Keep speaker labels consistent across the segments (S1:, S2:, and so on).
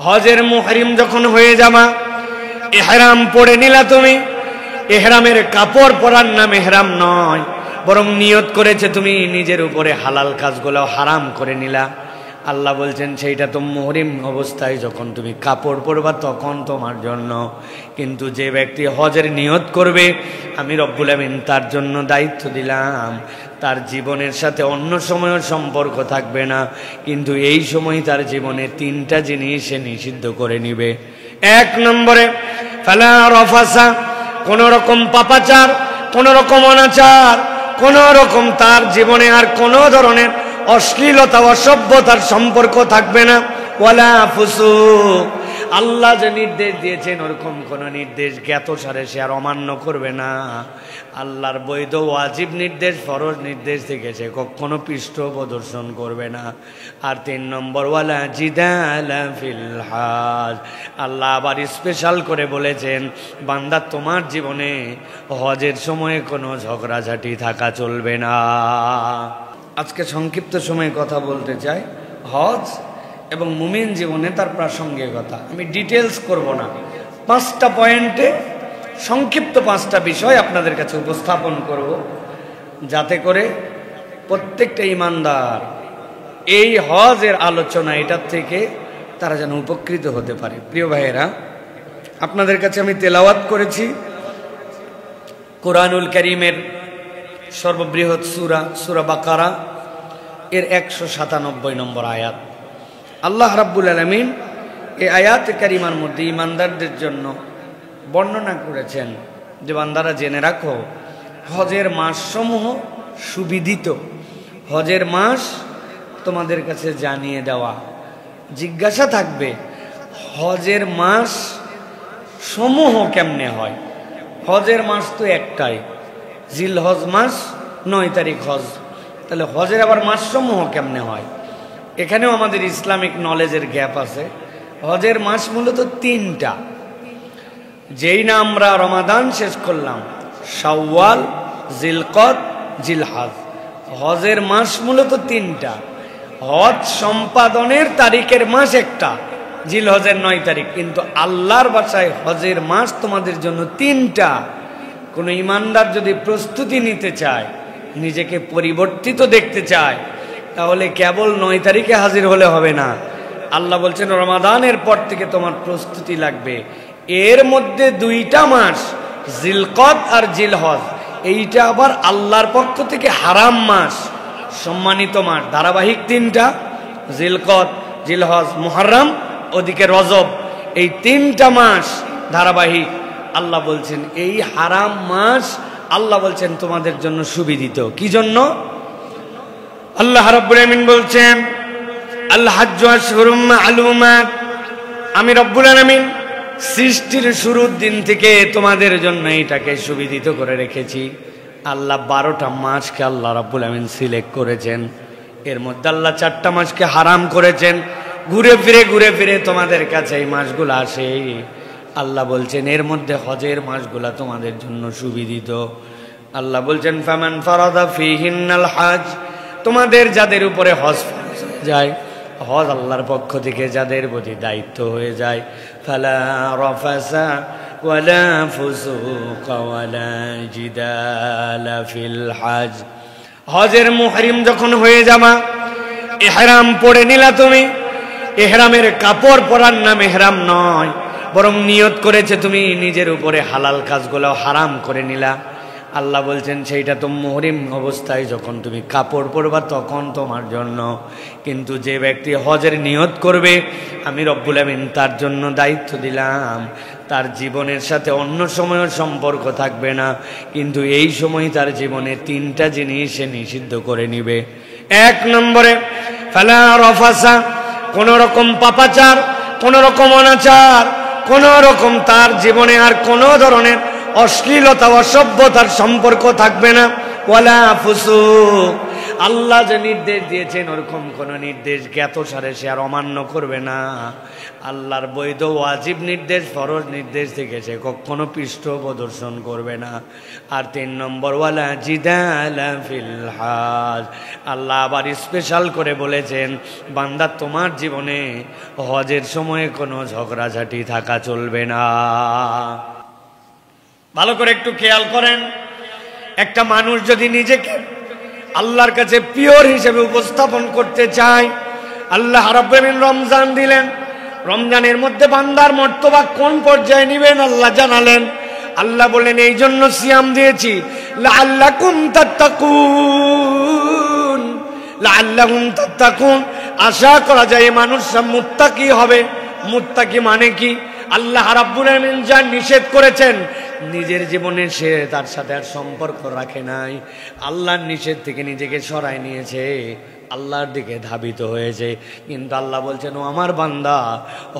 S1: হজের মুহরিম যখন হয়ে যাবা, ইহরাম পরে নিলা তুমি, ইহরামের কাপড় পরার নাম ইহরাম নয়, বরং নিয়ত করেছে তুমি নিজের উপরে হালাল কাজগুলো হারাম করে নিলা। আল্লাহ বলছেন সেইটা তো মুহরিম অবস্থায় যখন তুমি কাপড় পরবা তখন তোমার জন্য, কিন্তু যে ব্যক্তি হজের নিয়ত করবে আমি রব্বুল আমিন তার জন্য দায়িত্ব দিলাম, তার জীবনের সাথে অন্য সময়ের সম্পর্ক থাকবে না, কিন্তু এই সময় তার জীবনে তিনটা জিনিস সে নিষিদ্ধ করে নিবে। এক নম্বরে ফালা রফাসা, কোন রকম পাপাচার, কোন রকম অনাচার, কোন রকম তার জীবনে আর কোন ধরনের অশ্লীলতা অসভ্যতার সম্পর্ক থাকবে না। ওয়ালা ফুসুক, আল্লাহ যে নির্দেশ দিয়েছেন ওরকম কোন নির্দেশ জ্ঞাতসারে সে আর অমান্য করবে না। আল্লাহর বৈধ ওয়াজিব নির্দেশ, ফরজ নির্দেশ থেকে সে কখনো পৃষ্ঠ প্রদর্শন করবে না। আর 3 নম্বর ওয়ালা জিদালা ফিল হজ, আল্লাহ আবার স্পেশাল করে বলেছেন বান্দা তোমার জীবনে হজের সময়ে কোনো ঝগড়াঝাটি থাকা চলবে না। আজকে সংক্ষিপ্ত সময়ে কথা বলতে চাই হজ এবং মুমিন জীবনে তার প্রাসঙ্গিকতা। আমি ডিটেলস করব না, 5টা পয়েন্টে সংক্ষিপ্ত 5টা বিষয় আপনাদের কাছে উপস্থাপন করব, যাতে করে প্রত্যেকটা ঈমানদার এই হজের আলোচনা এটার থেকে তারা যেন উপকৃত হতে পারে। প্রিয় ভাইয়েরা, আপনাদের কাছে আমি তেলাওয়াত করেছি কোরআনুল কারীমের সর্ববৃহৎ সূরা বাকারা এর 197 নম্বর আয়াত। আল্লাহ রাব্বুল আলামিন এই আয়াতে কারিমার মধ্যে ঈমানদারদের জন্য বর্ণনা করেছেন যে বান্দারা জেনে রাখো হজের মাসসমূহ সুবিদিত, হজের মাস তোমাদের কাছে জানিয়ে দেওয়া। জিজ্ঞাসা থাকবে হজের মাস সমূহ কেমনে হয়? হজের মাস তো একটাই, জিলহজ মাস, 9 তারিখ হজ, তাহলে হজের আবার মাসসমূহ কেমনে হয়? এখানেও আমাদের ইসলামিক নলেজের গ্যাপ আছে। হজের মাস মূলত 3টা, যেই না আমরা রমাদান শেষ করলাম, শাওয়াল, জিলকদ, জিলহজ। হজের মাস মূলত 3টা। হজ সম্পাদনের তারিখের মাস একটা, জিলহজের 9 তারিখ, কিন্তু আল্লাহর ভাষায় হজের মাস তোমাদের জন্য 3টা। কোনো ঈমানদার যদি প্রস্তুতি নিতে চায়, নিজেকে পরিবর্তিত দেখতে চায়, তাহলে কেবল 9 তারিখে হাজির হলে হবে না। আল্লাহ বলছেন রমাদানের পর থেকে তোমার প্রস্তুতি লাগবে। এর মধ্যে 2টা মাস, জিলকদ আর জিলহজ, এইটা আবার আল্লাহর পক্ষ থেকে হারাম মাস, সম্মানিত মাস, ধারাবাহিক 3টা, জিলকদ, জিলহজ, মুহররম, ওদিকে রজব, এই 3টা মাস ধারাবাহিক। আল্লাহ বলছেন এই হারাম মাস আল্লাহ বলছেন তোমাদের জন্য সুবিদিত। কি জন্য? আল্লাহ রাব্বুল আমিন বলছেন আল হাজ্জু আশহুরুম মা'লুমাত, আমি রব্বুল আলামিন সৃষ্টির শুরুর দিন থেকে তোমাদের জন্য এটাকে সুবিদিত করে রেখেছি। আল্লাহ 12টা মাসকে আল্লাহ রাব্বুল আমিন সিলেক্ট করেছেন, এর মধ্যে আল্লাহ 4টা মাসকে হারাম করেছেন। ঘুরে ফিরে তোমাদের কাছে এই মাসগুলো আসে। আল্লাহ বলছেন এর মধ্যে হজের মাসগুলা তোমাদের জন্য সুবিদিত। আল্লাহ বলছেন ফামান ফারাদা ফিহিন্নাল হজ, তোমাদের যাদের উপরে হজ ফরজ হয়ে যায়, হজ আল্লাহর পক্ষ থেকে যাদের প্রতি দায়িত্ব হয়ে যায়, ফালা রাফাসা ওয়ালা ফুসুকা ওয়ালা জিদালা ফিল হজ, হজের মুহরিম যখন হয়ে যাবা, ইহরাম পরে নিলা তুমি, ইহরামের কাপড় পরার নাম ইহরাম নয়, বরং নিয়ত করেছে তুমি নিজের উপরে হালাল কাজগুলো হারাম করে নিলা। আল্লাহ বলছেন সেইটা তো মুহরিম অবস্থায় যখন তুমি কাপড় পরবা তখন তোমার জন্য, কিন্তু যে ব্যক্তি হজের নিয়ত করবে আমি রব্বুল আমিন তার জন্য দায়িত্ব দিলাম, তার জীবনের সাথে অন্য সময়ের সম্পর্ক থাকবে না, কিন্তু এই সময় তার জীবনে তিনটা জিনিস সে নিষিদ্ধ করে নিবে। এক নম্বরে ফালা রফাসা, কোন রকম পাপাচার, কোন রকম অনাচার, কোন রকম তার জীবনে আর কোন ধরনের অশ্লীলতা অসভ্যতার সম্পর্ক থাকবে না। ওয়ালা ফুসুক, আল্লাহ যে নির্দেশ দিয়েছেন ওরকম কোন নির্দেশ জ্ঞাত সারে সে আর অমান্য করবে না। আল্লাহর বৈধ ওয়াজিব নির্দেশ ফরজ নির্দেশ থেকে সে কখনো পৃষ্ঠ প্রদর্শন করবে না। আর 3 নম্বর ওয়ালা জিদালা ফিল হজ, আল্লাহ আবার স্পেশাল করে বলেছেন বান্দা তোমার জীবনে হজের সময়ে কোনো ঝগড়াঝাটি থাকা চলবে না। ভালো করে একটু খেয়াল করেন, একটা মানুষ যদি নিজেকে আল্লাহর কাছে পিওর হিসেবে উপস্থাপন করতে চায়, আল্লাহ রাব্বুল আলামিন রমজান দিলেন, রমজানের মধ্যে বান্দার মর্তবা কোন পর্যায়ে নেবেন আল্লাহ জানালেন। আল্লাহ বলেন এই জন্য সিয়াম দিয়েছি লাআল্লাকুম তাত্তাকুন, লাআল্লাহুম তাত্তাকুন, আশা করা যায় মানুষরা মুত্তাকি হবে। মুত্তাকি মানে কি? আল্লাহ রাব্বুল আলামিন যা নিষেধ করেছেন নিজের জীবনে সে তার সাথে আর সম্পর্ক রাখে নাই, আল্লাহর নিষেধ থেকে নিজেকে সরাই নিয়েছে, আল্লাহর দিকে ধাবিত হয়েছে। কিন্তু আল্লাহ বলছেন ও আমার বান্দা,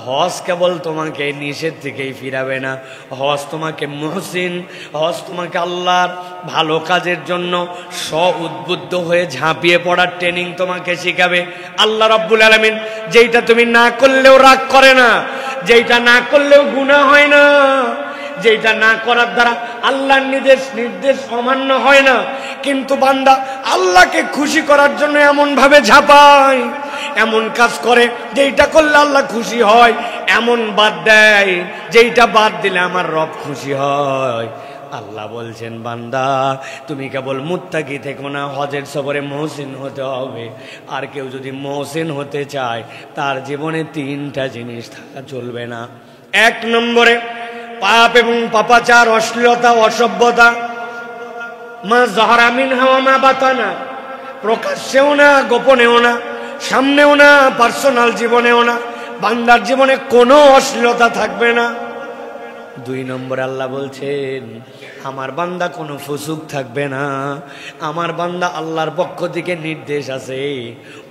S1: হজ কেবল তোমাকে নিষেধ থেকেই ফিরাবে না, হজ তোমাকে মুহসিন, হজ তোমাকে আল্লাহর ভালো কাজের জন্য উদ্বুদ্ধ হয়ে ঝাঁপিয়ে পড়ার ট্রেনিং তোমাকে শিখাবে। আল্লাহ রাব্বুল আলামিন যেইটা তুমি না করলেও রাগ করে না, যেইটা না করলেও গুনাহ হয় না, যেটা না করার দ্বারা আল্লাহর নির্দেশ অমান্য হয় না, কিন্তু বান্দা আল্লাহকে খুশি করার জন্য এমন ভাবে ঝাঁপায়, এমন কাজ করে যেটা করলে আল্লাহ খুশি হয়, এমন বাদ দেয় যেটা বাদ দিলে আমার রব খুশি হয়। আল্লাহ বলছেন বান্দা তুমি কেবল মুত্তাকি থেকো না, হজের সফরে মহসিন হতে হবে। আর কেউ যদি মহসিন হতে চায় তার জীবনে 3টা জিনিস থাকা চলবে না। 1 নম্বরে পাপ এবং পাপাচার, অশ্লীলতা, অসভ্যতা, মা যাহারা মিনহা ওয়া মা বাতানা, প্রকাশ্যেও না গোপনেও না, সামনেও না পার্সোনাল জীবনেও না, বান্দার জীবনে কোনো অশ্লীলতা থাকবে না। 2 নম্বর আল্লাহ বলছেন আমার বান্দা কোনো ফুসুক থাকবে না। আমার বান্দা আল্লাহর পক্ষ থেকে নির্দেশ আছে,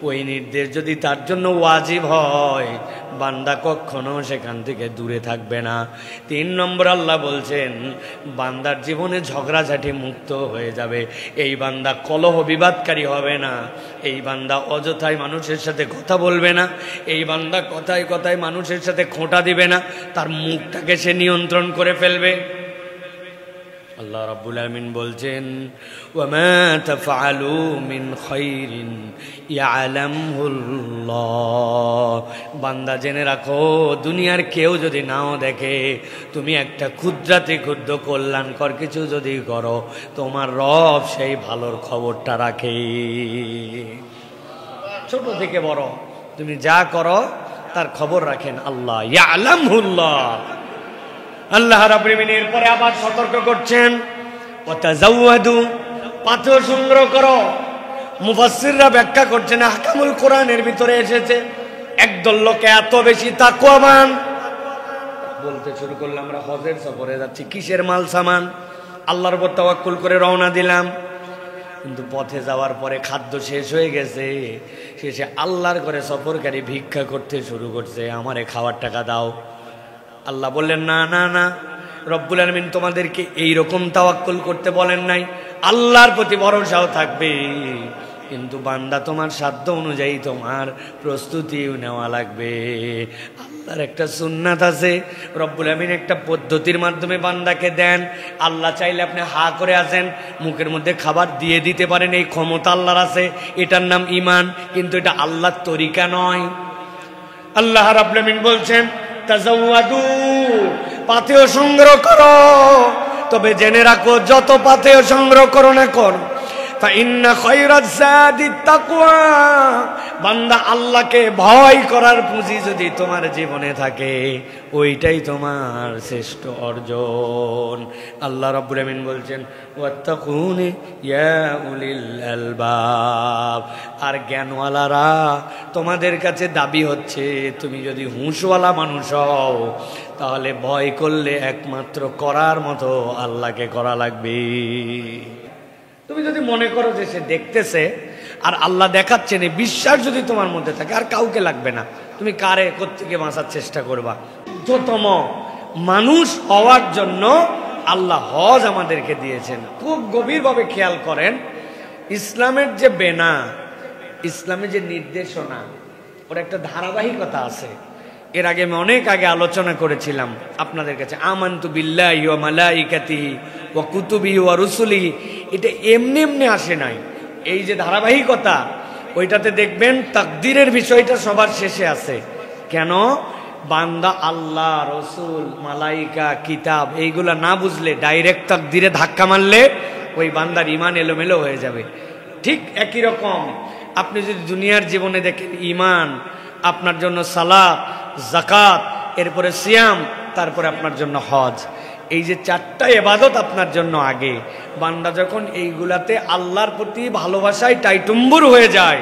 S1: ওই নির্দেশ যদি তার জন্য ওয়াজিব হয় বান্দা কখনো সেখান থেকে দূরে থাকবে না। 3 নম্বর আল্লাহ বলছেন বান্দার জীবনে ঝগড়াঝাটি মুক্ত হয়ে যাবে, এই বান্দা কলহ বিবাদকারী হবে না, এই বান্দা অযথায় মানুষের সাথে কথা বলবে না, এই বান্দা কথায় কথায় মানুষের সাথে খোঁটা দিবে না, তার মুখটাকে সে নিয়ন্ত্রণ করে ফেলবে। আল্লাহ রাব্বুল আলামিন বলছেন ওয়ামা তাফআলু মিন খাইরিন ইয়ালামহুল্লাহ, বান্দা জেনে রাখো দুনিয়ার কেউ যদি নাও দেখে তুমি একটা ক্ষুদ্রাতি ক্ষুদ্র কল্যাণকর কিছু যদি করো, তোমার রব সেই ভালোর খবরটা রাখে। ছোট থেকে বড় তুমি যা করো তার খবর রাখেন আল্লাহ, ইয়ালামহুল্লাহ। আল্লাহ রাব্বুল আলামিন এরপরে আবার সতর্ক করছেন ওয়াতাজাওয়াদু, পাথর সংগ্রহ করো। মুফাসসিররা ব্যাখ্যা করছেন আহকামুল কোরআনের ভিতরে এসেছে একদল লোকে এত বেশি তাকওয়াবান, বলতে শুরু করলাম আমরা হজের সফরে যাচ্ছি, কিসের মাল সামান, আল্লাহর উপর তাওয়াক্কুল করে রওনা দিলাম, কিন্তু পথে যাওয়ার পরে খাদ্য শেষ হয়ে গেছে, শেষে আল্লাহর করে সফরকারী ভিক্ষা করতে শুরু করছে, আমারে খাওয়ার টাকা দাও। আল্লাহ বললেন না না না, রব্বুল আলামিন তোমাদেরকে এইরকম তাওয়াক্কুল করতে বলেন নাই, আল্লাহর প্রতি ভরসাও থাকবে, কিন্তু বান্দা তোমার সাধ্য অনুযায়ী তোমার প্রস্তুতিও নেওয়া লাগবে। আল্লাহর একটা সুন্নাত আছে, রব্বুল আলামিন একটা পদ্ধতির মাধ্যমে বান্দাকে দেন। আল্লাহ চাইলে আপনি হা করে আছেন, মুখের মধ্যে খাবার দিয়ে দিতে পারেন, এই ক্ষমতা আল্লাহর আছে, এটার নাম ঈমান, কিন্তু এটা আল্লাহর তরিকা নয়। আল্লাহ রাব্বুল আলামিন বলছেন তাজাওয়াদু, পাথেয় সংগ্রহ করো, তবে জেনে রাখো যত পাথেয় সংগ্রহ করো না কর ফাইন্না খায়রাজ যাদিত তাকওয়া, বান্দা আল্লাহকে ভয় করার পুঁজি যদি তোমার জীবনে থাকে ওইটাই তোমার শ্রেষ্ঠ অর্জন। আল্লাহ রাব্বুল আলামিন বলছেন ওয়াত্তাকুনি ইয়া উলিল আলবাব, আর জ্ঞানওয়ালারা তোমাদের কাছে দাবি হচ্ছে তুমি যদি হুঁশওয়ালা মানুষ হও তাহলে ভয় করলে একমাত্র করার মতো আল্লাহকে করা লাগবে। তুমি যদি মনে করো যে সে দেখতেছে আর আল্লাহ দেখাচ্ছেন, এই বিশ্বাস যদি তোমার মধ্যে থাকে আর কাউকে লাগবে না, তুমি কারে কোত্থেকে বাঁচার চেষ্টা করবা। যতম মানুষ হওয়ার জন্য আল্লাহ হজ আমাদেরকে দিয়েছেন। খুব গভীরভাবে খেয়াল করেন, ইসলামের যে বেনা, ইসলামের যে নির্দেশনা, ওর একটা ধারাবাহিকতা আছে। এর আগে আমি অনেক আগে আলোচনা করেছিলাম আপনাদের কাছে, আমানতু বিল্লাহি ওয়া মালাইকাতিহি ওয়া কুতুবিহি ওয়া রুসুলিহি, এটা এমনি এমনি আসে নাই। এই যে ধারাবাহিকতা, ওইটাতে দেখবেন তাকদীরের বিষয়টা সবার শেষে আছে। কেন? বান্দা আল্লাহ, রসুল, মালাইকা, কিতাব এইগুলা না বুঝলে ডাইরেক্ট তাকদীরে ধাক্কা মারলে ওই বান্দার ঈমান এলোমেলো হয়ে যাবে। ঠিক একই রকম আপনি যদি দুনিয়ার জীবনে দেখেন, ঈমান আপনার জন্য সালাত, যাকাত, এরপরে সিয়াম, তারপরে আপনার জন্য হজ, এই যে চারটা ইবাদত আপনার জন্য আগে। বান্দা যখন এইগুলাতে আল্লাহর প্রতি ভালোবাসায় টাইটুম্বুর হয়ে যায়,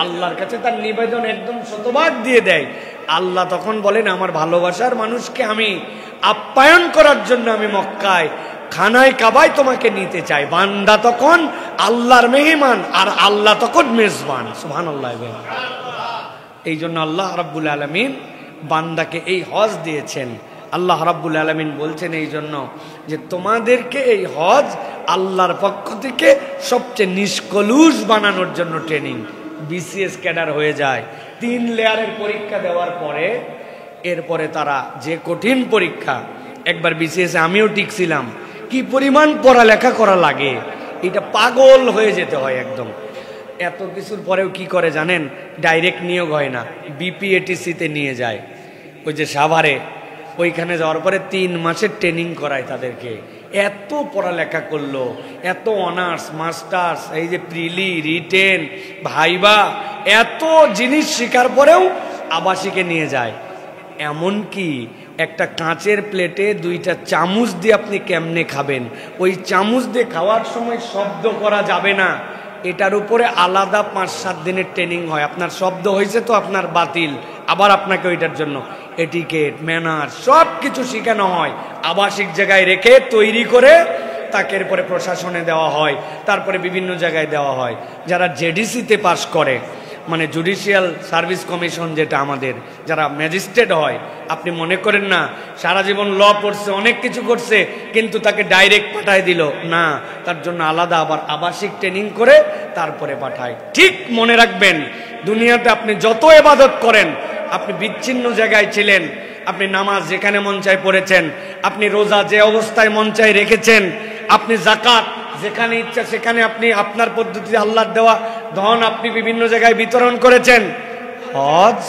S1: আল্লাহর কাছে তার নিবেদন একদম শতভাগ দিয়ে দেয়, আল্লাহ তখন বলেন আমার ভালোবাসার মানুষকে আমি আপ্যায়ন করার জন্য আমি মক্কায় খানায় কাবায় তোমাকে নিতে চাই। বান্দা তখন আল্লাহর মেহমান আর আল্লাহ তখন মেজবান। সুবহানাল্লাহ। এই জন্য আল্লাহ রাব্বুল আলামিন বান্দাকে এই হজ দিয়েছেন। আল্লাহ রাব্বুল আলামিন বলছেন এই জন্য যে তোমাদেরকে এই হজ আল্লাহর পক্ষ থেকে সবচেয়ে নিষ্কলুষ বানানোর জন্য ট্রেনিং। বিসিএস ক্যাডার হয়ে যায়, 3 লেয়ারের পরীক্ষা দেওয়ার পরে এরপরে তারা যে কঠিন পরীক্ষা, একবার বিসিএস আমিও টিকছিলাম, কি পরিমাণ পড়ালেখা করা লাগে, এটা পাগল হয়ে যেতে হয় একদম। এত কিছুর পরেও কি করে জানেন? ডাইরেক্ট নিয়োগ হয় না, বিপিএটিসিতে নিয়ে যায়, ওই যে সাভারে, ওইখানে যাওয়ার পরে 3 মাসের ট্রেনিং করায় তাদেরকে। এত পড়ালেখা করলো, এত অনার্স মাস্টার্স, এই যে প্রিলি, রিটেন, ভাইবা, এত জিনিস শেখার পরেও আবাসিকে নিয়ে যায়। এমনকি একটা কাঁচের প্লেটে 2টা চামচ দিয়ে আপনি কেমনে খাবেন, ওই চামচ দিয়ে খাওয়ার সময় শব্দ করা যাবে না, এটার উপরে আলাদা 5-7 দিনের ট্রেনিং হয়। আপনার শব্দ হয়েছে তো আপনার বাতিল, আবার আপনাকে ওইটার জন্য এটিকেট, ম্যানার সব কিছু শেখানো হয়। আবাসিক জায়গায় রেখে তৈরি করে তাকে এরপরে প্রশাসনে দেওয়া হয়, তারপরে বিভিন্ন জায়গায় দেওয়া হয়। যারা জেডিসিতে পাস করে, মানে জুডিশিয়াল সার্ভিস কমিশন, যেটা আমাদের যারা ম্যাজিস্ট্রেট হয়, আপনি মনে করেন না সারা জীবন ল পড়ছে, অনেক কিছু করছে, কিন্তু তাকে ডাইরেক্ট পাঠায় দিল না, তার জন্য আলাদা আবার আবাসিক ট্রেনিং করে তারপরে পাঠায়। ঠিক মনে রাখবেন, দুনিয়াতে আপনি যত ইবাদত করেন, আপনি বিচ্ছিন্ন জায়গায় ছিলেন, আপনি নামাজ যেখানে মন চায় পড়েছেন, আপনি রোজা যে অবস্থায় মন চায় রেখেছেন, আপনি যাকাত যেখানে ইচ্ছা সেখানে আপনি আপনার পদ্ধতিতে আল্লাহর দেওয়া ধন আপনি বিভিন্ন জায়গায় বিতরণ করেছেন। হজ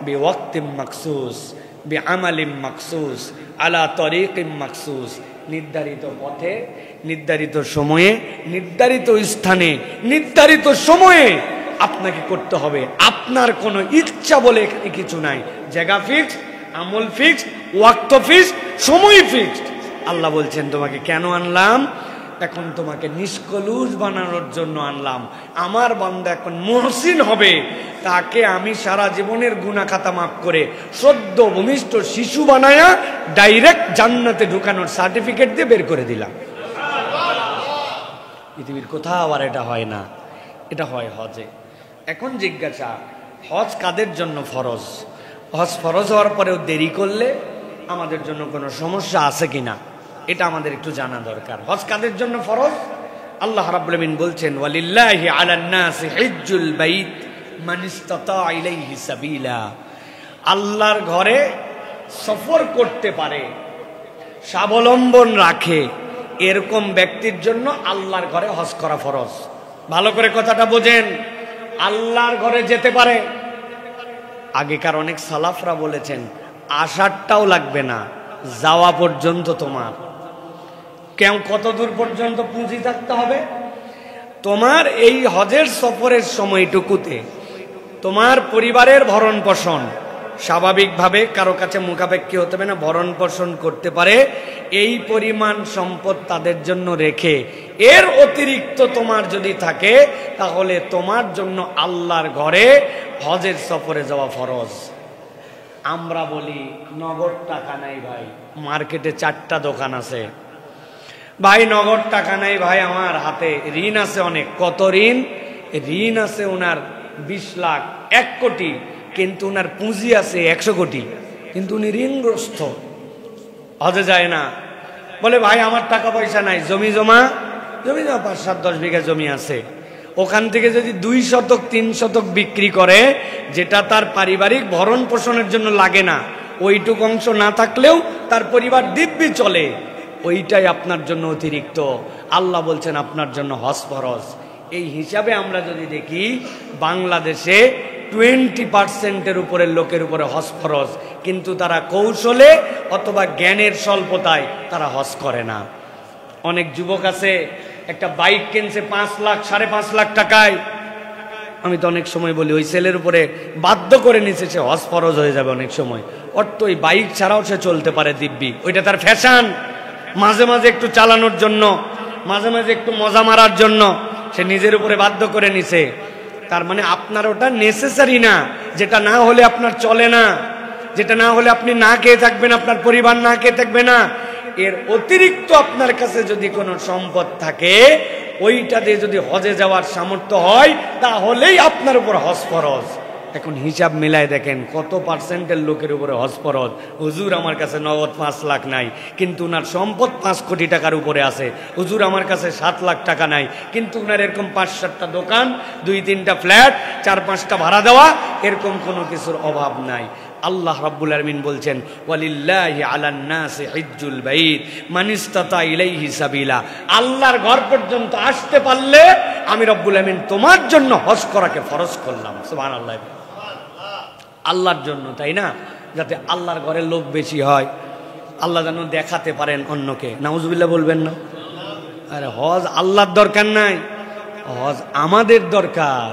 S1: বিওয়াক্তিম মাকসুস বিআমালিম মাকসুস আলা তরিকিম মাকসুস, নির্ধারিত পথে, নির্ধারিত সময়ে, নির্ধারিত স্থানে, নির্ধারিত সময়ে আপনাকে করতে হবে। আপনার কোনো ইচ্ছা বলে এখানে কিছু নাই। জায়গা ফিক্সড, আমল ফিক্সড, ওয়াক্ত ফিক্সড, সময় ফিক্সড। আল্লাহ বলছেন তোমাকে কেন আনলাম? এখন তোমাকে নিষ্কলুষ বানানোর জন্য আনলাম। আমার বান্দা এখন মুহসিন হবে, তাকে আমি সারা জীবনের গুনাহ খাতা মাফ করে সদ্য ভূমিষ্ঠ শিশু বানায়া ডাইরেক্ট জান্নাতে ঢুকানোর সার্টিফিকেট দিয়ে বের করে দিলাম। পৃথিবীর কোথাও আর এটা হয় না, এটা হয় হজে। এখন জিজ্ঞাসা, হজ কাদের জন্য ফরজ? হজ ফরজ হওয়ার পরেও দেরি করলে আমাদের জন্য কোনো সমস্যা আছে কিনা, এটা আমাদের একটু জানা দরকার। হজ কাদের জন্য ফরজ? আল্লাহ রাব্বুল আমিন বলছেন, ওয়ালিল্লাহি আলান নাসি হিজ্জুল বাইত মান ইসতাতা ইলাইহি সাবিলা। আল্লাহর ঘরে সফর করতে পারে, স্বাবলম্বন রাখে, এরকম ব্যক্তির জন্য আল্লাহর ঘরে হজ করা ফরজ। ভালো করে কথাটা বোঝেন, আল্লাহর ঘরে যেতে পারে। আগেকার অনেক সালাফরা বলেছেন, আসারটাও লাগবে না, যাওয়া পর্যন্ত তোমার। কেউ কত দূর পর্যন্ত পুঁজি থাকতে হবে? তোমার এই হজের সফরের সময়টুকুতে তোমার পরিবারের ভরণ পোষণ স্বাভাবিকভাবে কারো কাছে মুখাপেক্ষী হতে হবে না, ভরণ পোষণ করতে পারে, এই পরিমাণ সম্পদ তাদের জন্য রেখে এর অতিরিক্ত তোমার যদি থাকে, তাহলে তোমার জন্য আল্লাহর ঘরে হজের সফরে যাওয়া ফরজ। আমরা বলি নগদ টাকা নাই ভাই, মার্কেটে 4টা দোকান আছে, ভাই নগদ টাকা নাই ভাই, আমার হাতে ঋণ আছে অনেক। কত ঋণ? ঋণ আছে ওনার 20 লাখ, 1 কোটি, কিন্তু ওনার পুঁজি আছে 100 কোটি, কিন্তু উনি ঋণগ্রস্ত, হজে যায় না। বলে ভাই আমার টাকা পয়সা নাই, জমি জমা জমি না 5-7-10 বিঘা জমি আছে, ওখান থেকে যদি 2 শতক 3 শতক বিক্রি করে, যেটা তার পারিবারিক ভরণ পোষণের জন্য লাগে না, ওইটুকু অংশ না থাকলেও তার পরিবার দিব্যি চলে, ওইটাই আপনার জন্য অতিরিক্ত। আল্লাহ বলছেন আপনার জন্য হজ ফরজ। এই হিসাবে আমরা যদি দেখি, বাংলাদেশে 20% উপরের লোকের উপরে হজ ফরজ, কিন্তু তারা কৌশলে অথবা জ্ঞানের স্বল্পতায় তারা হজ করে না। অনেক যুবক আছে একটা বাইক কিনছে 5 লাখ 5.5 লাখ টাকায়। আমি তো অনেক সময় বলি ওই ছেলের উপরে বাধ্য করে নিচ্ছে, সে হজ ফরজ হয়ে যাবে অনেক সময়। অর্থ ওই বাইক ছাড়াও সে চলতে পারে দিব্যি, ওইটা তার ফ্যাশন, মাঝে মাঝে একটু চালানোর জন্য, মাঝে মাঝে একটু মজা মারার জন্য সে নিজের উপরে বাধ্য করে নিছে। তার মানে আপনার ওটা নেসেসারি না, যেটা না হলে আপনার চলে না, যেটা না হলে আপনি না খেয়ে থাকবেন, আপনার পরিবার না খেয়ে থাকবে না। এর অতিরিক্ত আপনার কাছে যদি কোনো সম্পদ থাকে, ওইটা দিয়ে যদি হজে যাওয়ার সামর্থ্য হয়, তাহলেই আপনার উপর হজ ফরজ। এখন হিসাব মিলায় দেখেন কত পার্সেন্টের লোকের উপরে হজ ফরজ। হুজুর আমার কাছে নগদ 5 লাখ নাই, কিন্তু উনার সম্পদ 5 কোটি টাকার উপরে আছে। হুজুর আমার কাছে 7 লাখ টাকা নাই, কিন্তু উনার এরকম 5-7টা দোকান, 2-3টা ফ্ল্যাট, 4-5টা ভাড়া দেওয়া, এরকম কোনো কিছুর অভাব নাই। আল্লাহ রাব্বুল আলামিন বলছেন, ওয়ালিল্লাহি আলান নাসি হিজ্জুল বাইত মান ইসতাতা ইলাইহি সাবিলা। আল্লাহর ঘর পর্যন্ত আসতে পারলে আমি রব্বুল আলামিন তোমার জন্য হজ করাকে ফরজ করলাম। সুবহানাল্লাহ। আল্লাহর জন্য, তাই না? যাতে আল্লাহর ঘরে লোক বেশি হয়, আল্লাহ যেন দেখাতে পারেন অন্যকে। নাউজুবিল্লাহ বলবেন না? আরে হজ আল্লাহর দরকার নাই, হজ আমাদের দরকার,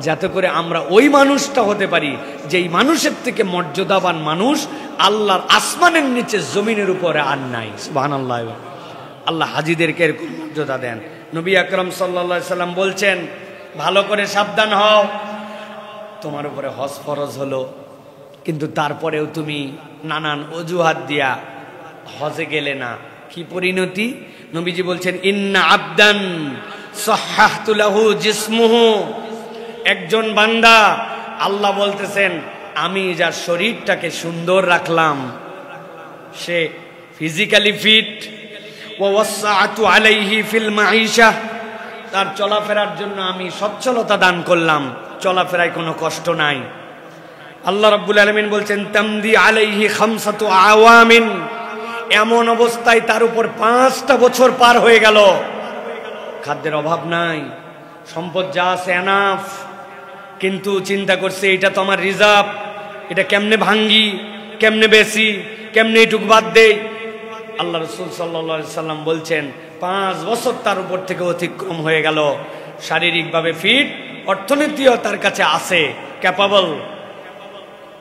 S1: যাতে করে আমরা ওই মানুষটা হতে পারি যেই মানুষের থেকে মর্যাদাবান মানুষ আল্লাহর আসমানের নিচে জমিনের উপরে আর নাই। সুবহানাল্লাহ। আল্লাহ হাজীদেরকে এরকম মর্যাদা দেন। নবী আকরাম সাল্লাল্লাহু আলাইহি সাল্লাম বলছেন, ভালো করে সাবধান হও, তোমার উপরে হজ ফরজ হলো, কিন্তু তারপরেও তুমি নানান অজুহাত দিয়া হজে গেলে না, কি পরিণতি? নবীজি বলছেন, ইন্না আবদান সাহহাতু লাহু জিসমুহু, একজন বান্দা, আল্লাহ বলতেছেন আমি যার শরীরটাকে সুন্দর রাখলাম, সে ফিজিক্যালি ফিট, ওয়া ওয়াসআতু আলাইহি ফিল মাঈশা, তার চলাফেরার জন্য আমি সচ্ছলতা দান করলাম, চলাফেরায় কোনো কষ্ট নাই। আল্লাহ রাব্বুল আলামিন বলছেন, তামদি আলাইহি খামসাতু আওয়ামিন, এমন অবস্থায় তার উপর 5টা বছর পার হয়ে গেল, খাদ্যের অভাব নাই, সম্পদ যা আছে এনাফ, কিন্তু চিন্তা করছে এটা তো আমার রিজার্ভ, এটা কেমনে ভাঙ্গি, কেমনে বেশি, কেমনে এটুক বাদ দেই। আল্লাহ রাসূল সাল্লাল্লাহু আলাইহি সাল্লাম বলছেন 5 বছর তার উপর থেকে অতিক্রম হয়ে গেল, শারীরিকভাবে ফিট, অর্থনীতিও তার কাছে আছে, ক্যাপাবল,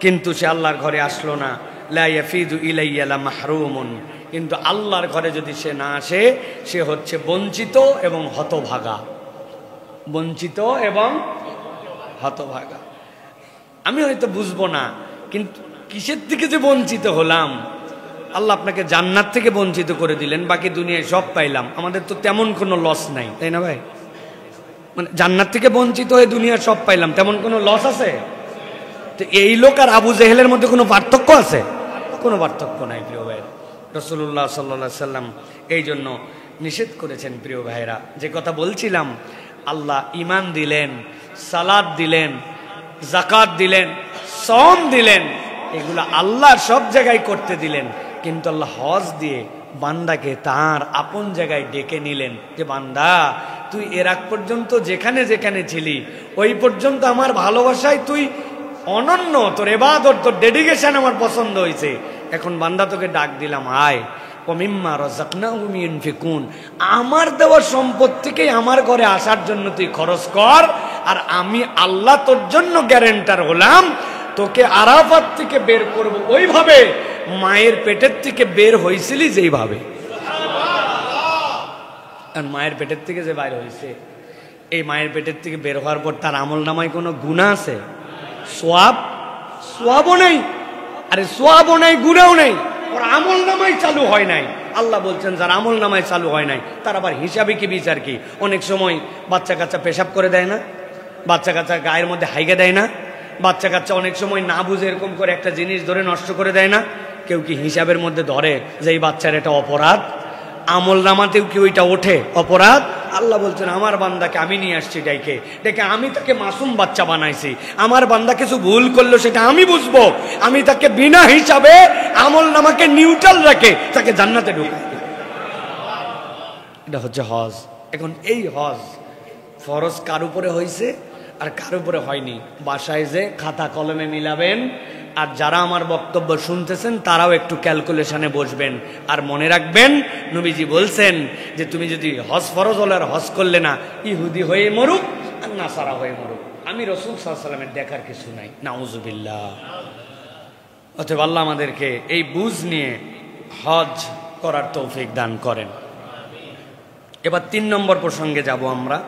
S1: কিন্তু সে আল্লাহর ঘরে আসলো না। লা ইয়াফিদু ইলাইয়া লা মাহরুমুন, কিন্তু আল্লাহর ঘরে যদি সে না আসে, সে হচ্ছে বঞ্চিত এবং হতভাগা, বঞ্চিত এবং হতভাগা। আমি হয়তো বুঝবো না, কিন্তু কিসের থেকে যে বঞ্চিত হলাম? আল্লাহ আপনাকে জান্নাত থেকে বঞ্চিত করে দিলেন, বাকি দুনিয়ায় সব পাইলাম, আমাদের তো তেমন কোনো লস নাই, তাই না ভাই? মানে জান্নাত থেকে বঞ্চিত হয়ে দুনিয়ার সব পাইলাম, তেমন কোনো লস আছে? তো এই লোক আর আবু জেহেলের মধ্যে কোনো পার্থক্য আছে? কোনো পার্থক্য নাই প্রিয় ভাই। রাসূলুল্লাহ সাল্লাল্লাহু আলাইহি সাল্লাম এই জন্য নিষেধ করেছেন প্রিয় ভাইরা। যে কথা বলছিলাম, আল্লাহ ঈমান দিলেন, সালাত দিলেন, যাকাত দিলেন, সওম দিলেন, এগুলো আল্লাহ সব জায়গায় করতে দিলেন, কিন্তু আল্লাহ হজ দিয়ে বান্দাকে তার আপন জায়গায় ডেকে নিলেন, যে বান্দা তুই এর আগ পর্যন্ত যেখানে যেখানে ছিলি ওই পর্যন্ত আমার ভালোবাসায় তুই অনন্য, তোর ইবাদত, তোর ডেডিকেশন আমার পছন্দ হয়েছে, এখন বান্দা তোকে ডাক দিলাম, আয় ওমিম্মা রাযাকনাহুম ইউনফিকুন, আমার দেওয়া সম্পদ থেকে আমার ঘরে আসার জন্য তুই খরচ কর, আর আমি আল্লাহ তোর জন্য গ্যারান্টার হলাম, তোকে আরাফাত থেকে বের করব ওইভাবে মায়ের পেটের থেকে বের হয়েছিলি যেইভাবে। আর মায়ের পেটের থেকে যে বাইর হয়েছে, এই মায়ের পেটের থেকে বের হওয়ার পর তার আমল নামায় কোনো গুনাহ আছে? সোয়াবও নেই, আরে সোয়াবও নেই, গুনাহও নেই, ওর আমল নামায় চালু হয় নাই। আল্লাহ বলছেন যার আমল নামায় চালু হয় নাই তার আবার হিসাবে কি বিচার কি? অনেক সময় বাচ্চা কাচ্চা পেশাব করে দেয় না, বাচ্চা কাচ্চা গায়ের মধ্যে হাইগে দেয় না, বাচ্চা কাচ্চা অনেক সময় না বুঝে এরকম করে একটা জিনিস ধরে নষ্ট করে দেয় না, কেউ কি হিসাবের মধ্যে ধরে যে এই বাচ্চার এটা অপরাধ? আমল নামাতেও কি ওইটা ওঠে অপরাধ? আল্লাহ বলছেন আমার বান্দাকে আমি নিয়ে আসছি ডেকে ডেকে, আমি তাকে মাসুম বাচ্চা বানাইছি। আমার বান্দা কিছু ভুল করলো সেটা আমি বুঝবো, আমি তাকে বিনা হিসাবে আমল নামাকে নিউট্রাল রেখে তাকে জান্নাতে ঢুকাই। এটা হচ্ছে হজ। এখন এই হজ ফরজ কার উপরে হয়েছে আর কার উপরে হয়নি, বাসায় যে খাতা কলমে মিলাবেন। আর যারা আমার বক্তব্য শুনতেছেন তারাও একটু ক্যালকুলেশনে বসবেন আর মনে রাখবেন, নবীজি বলছেন যে তুমি যদি হজ ফরজ হলে আর হজ করলে না, ইহুদি হয়ে মরুক আর নাসারা হয়ে মরুক, আমি রাসূল সাল্লাল্লাহু আলাইহি ওয়াসাল্লামের দেখার কিছু নাই। নাউজুবিল্লাহ। অতএব আল্লাহ আমাদেরকে এই বুঝ নিয়ে হজ করার তৌফিক দান করেন। এবার 3 নম্বর প্রসঙ্গে যাব আমরা।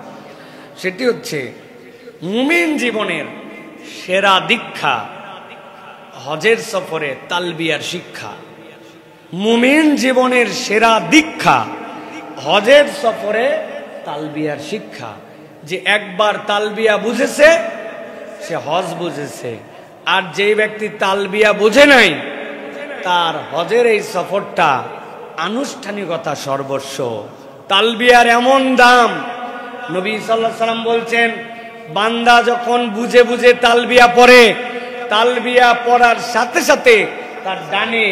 S1: সেটি হচ্ছে মুমিন জীবনের সেরা দীক্ষা হজের সফরে তালবিয়ার শিক্ষা। মুমিন জীবনের সেরা দীক্ষা হজের সফরে তালবিয়ার শিক্ষা। যে একবার তালবিয়া বুঝেছে সে হজ বুঝেছে, আর যেই ব্যক্তি তালবিয়া বুঝে নাই তার হজের এই সফরটা আনুষ্ঠানিকতা সর্বস্ব। তালবিয়ার এমন দাম, নবী সাল্লাল্লাহু আলাইহি ওয়াসাল্লাম বলছেন, বান্দা যখন বুঝে বুঝে তালবিয়া পড়ে, তালবিয়া পড়ার সাথে সাথে তার ডানে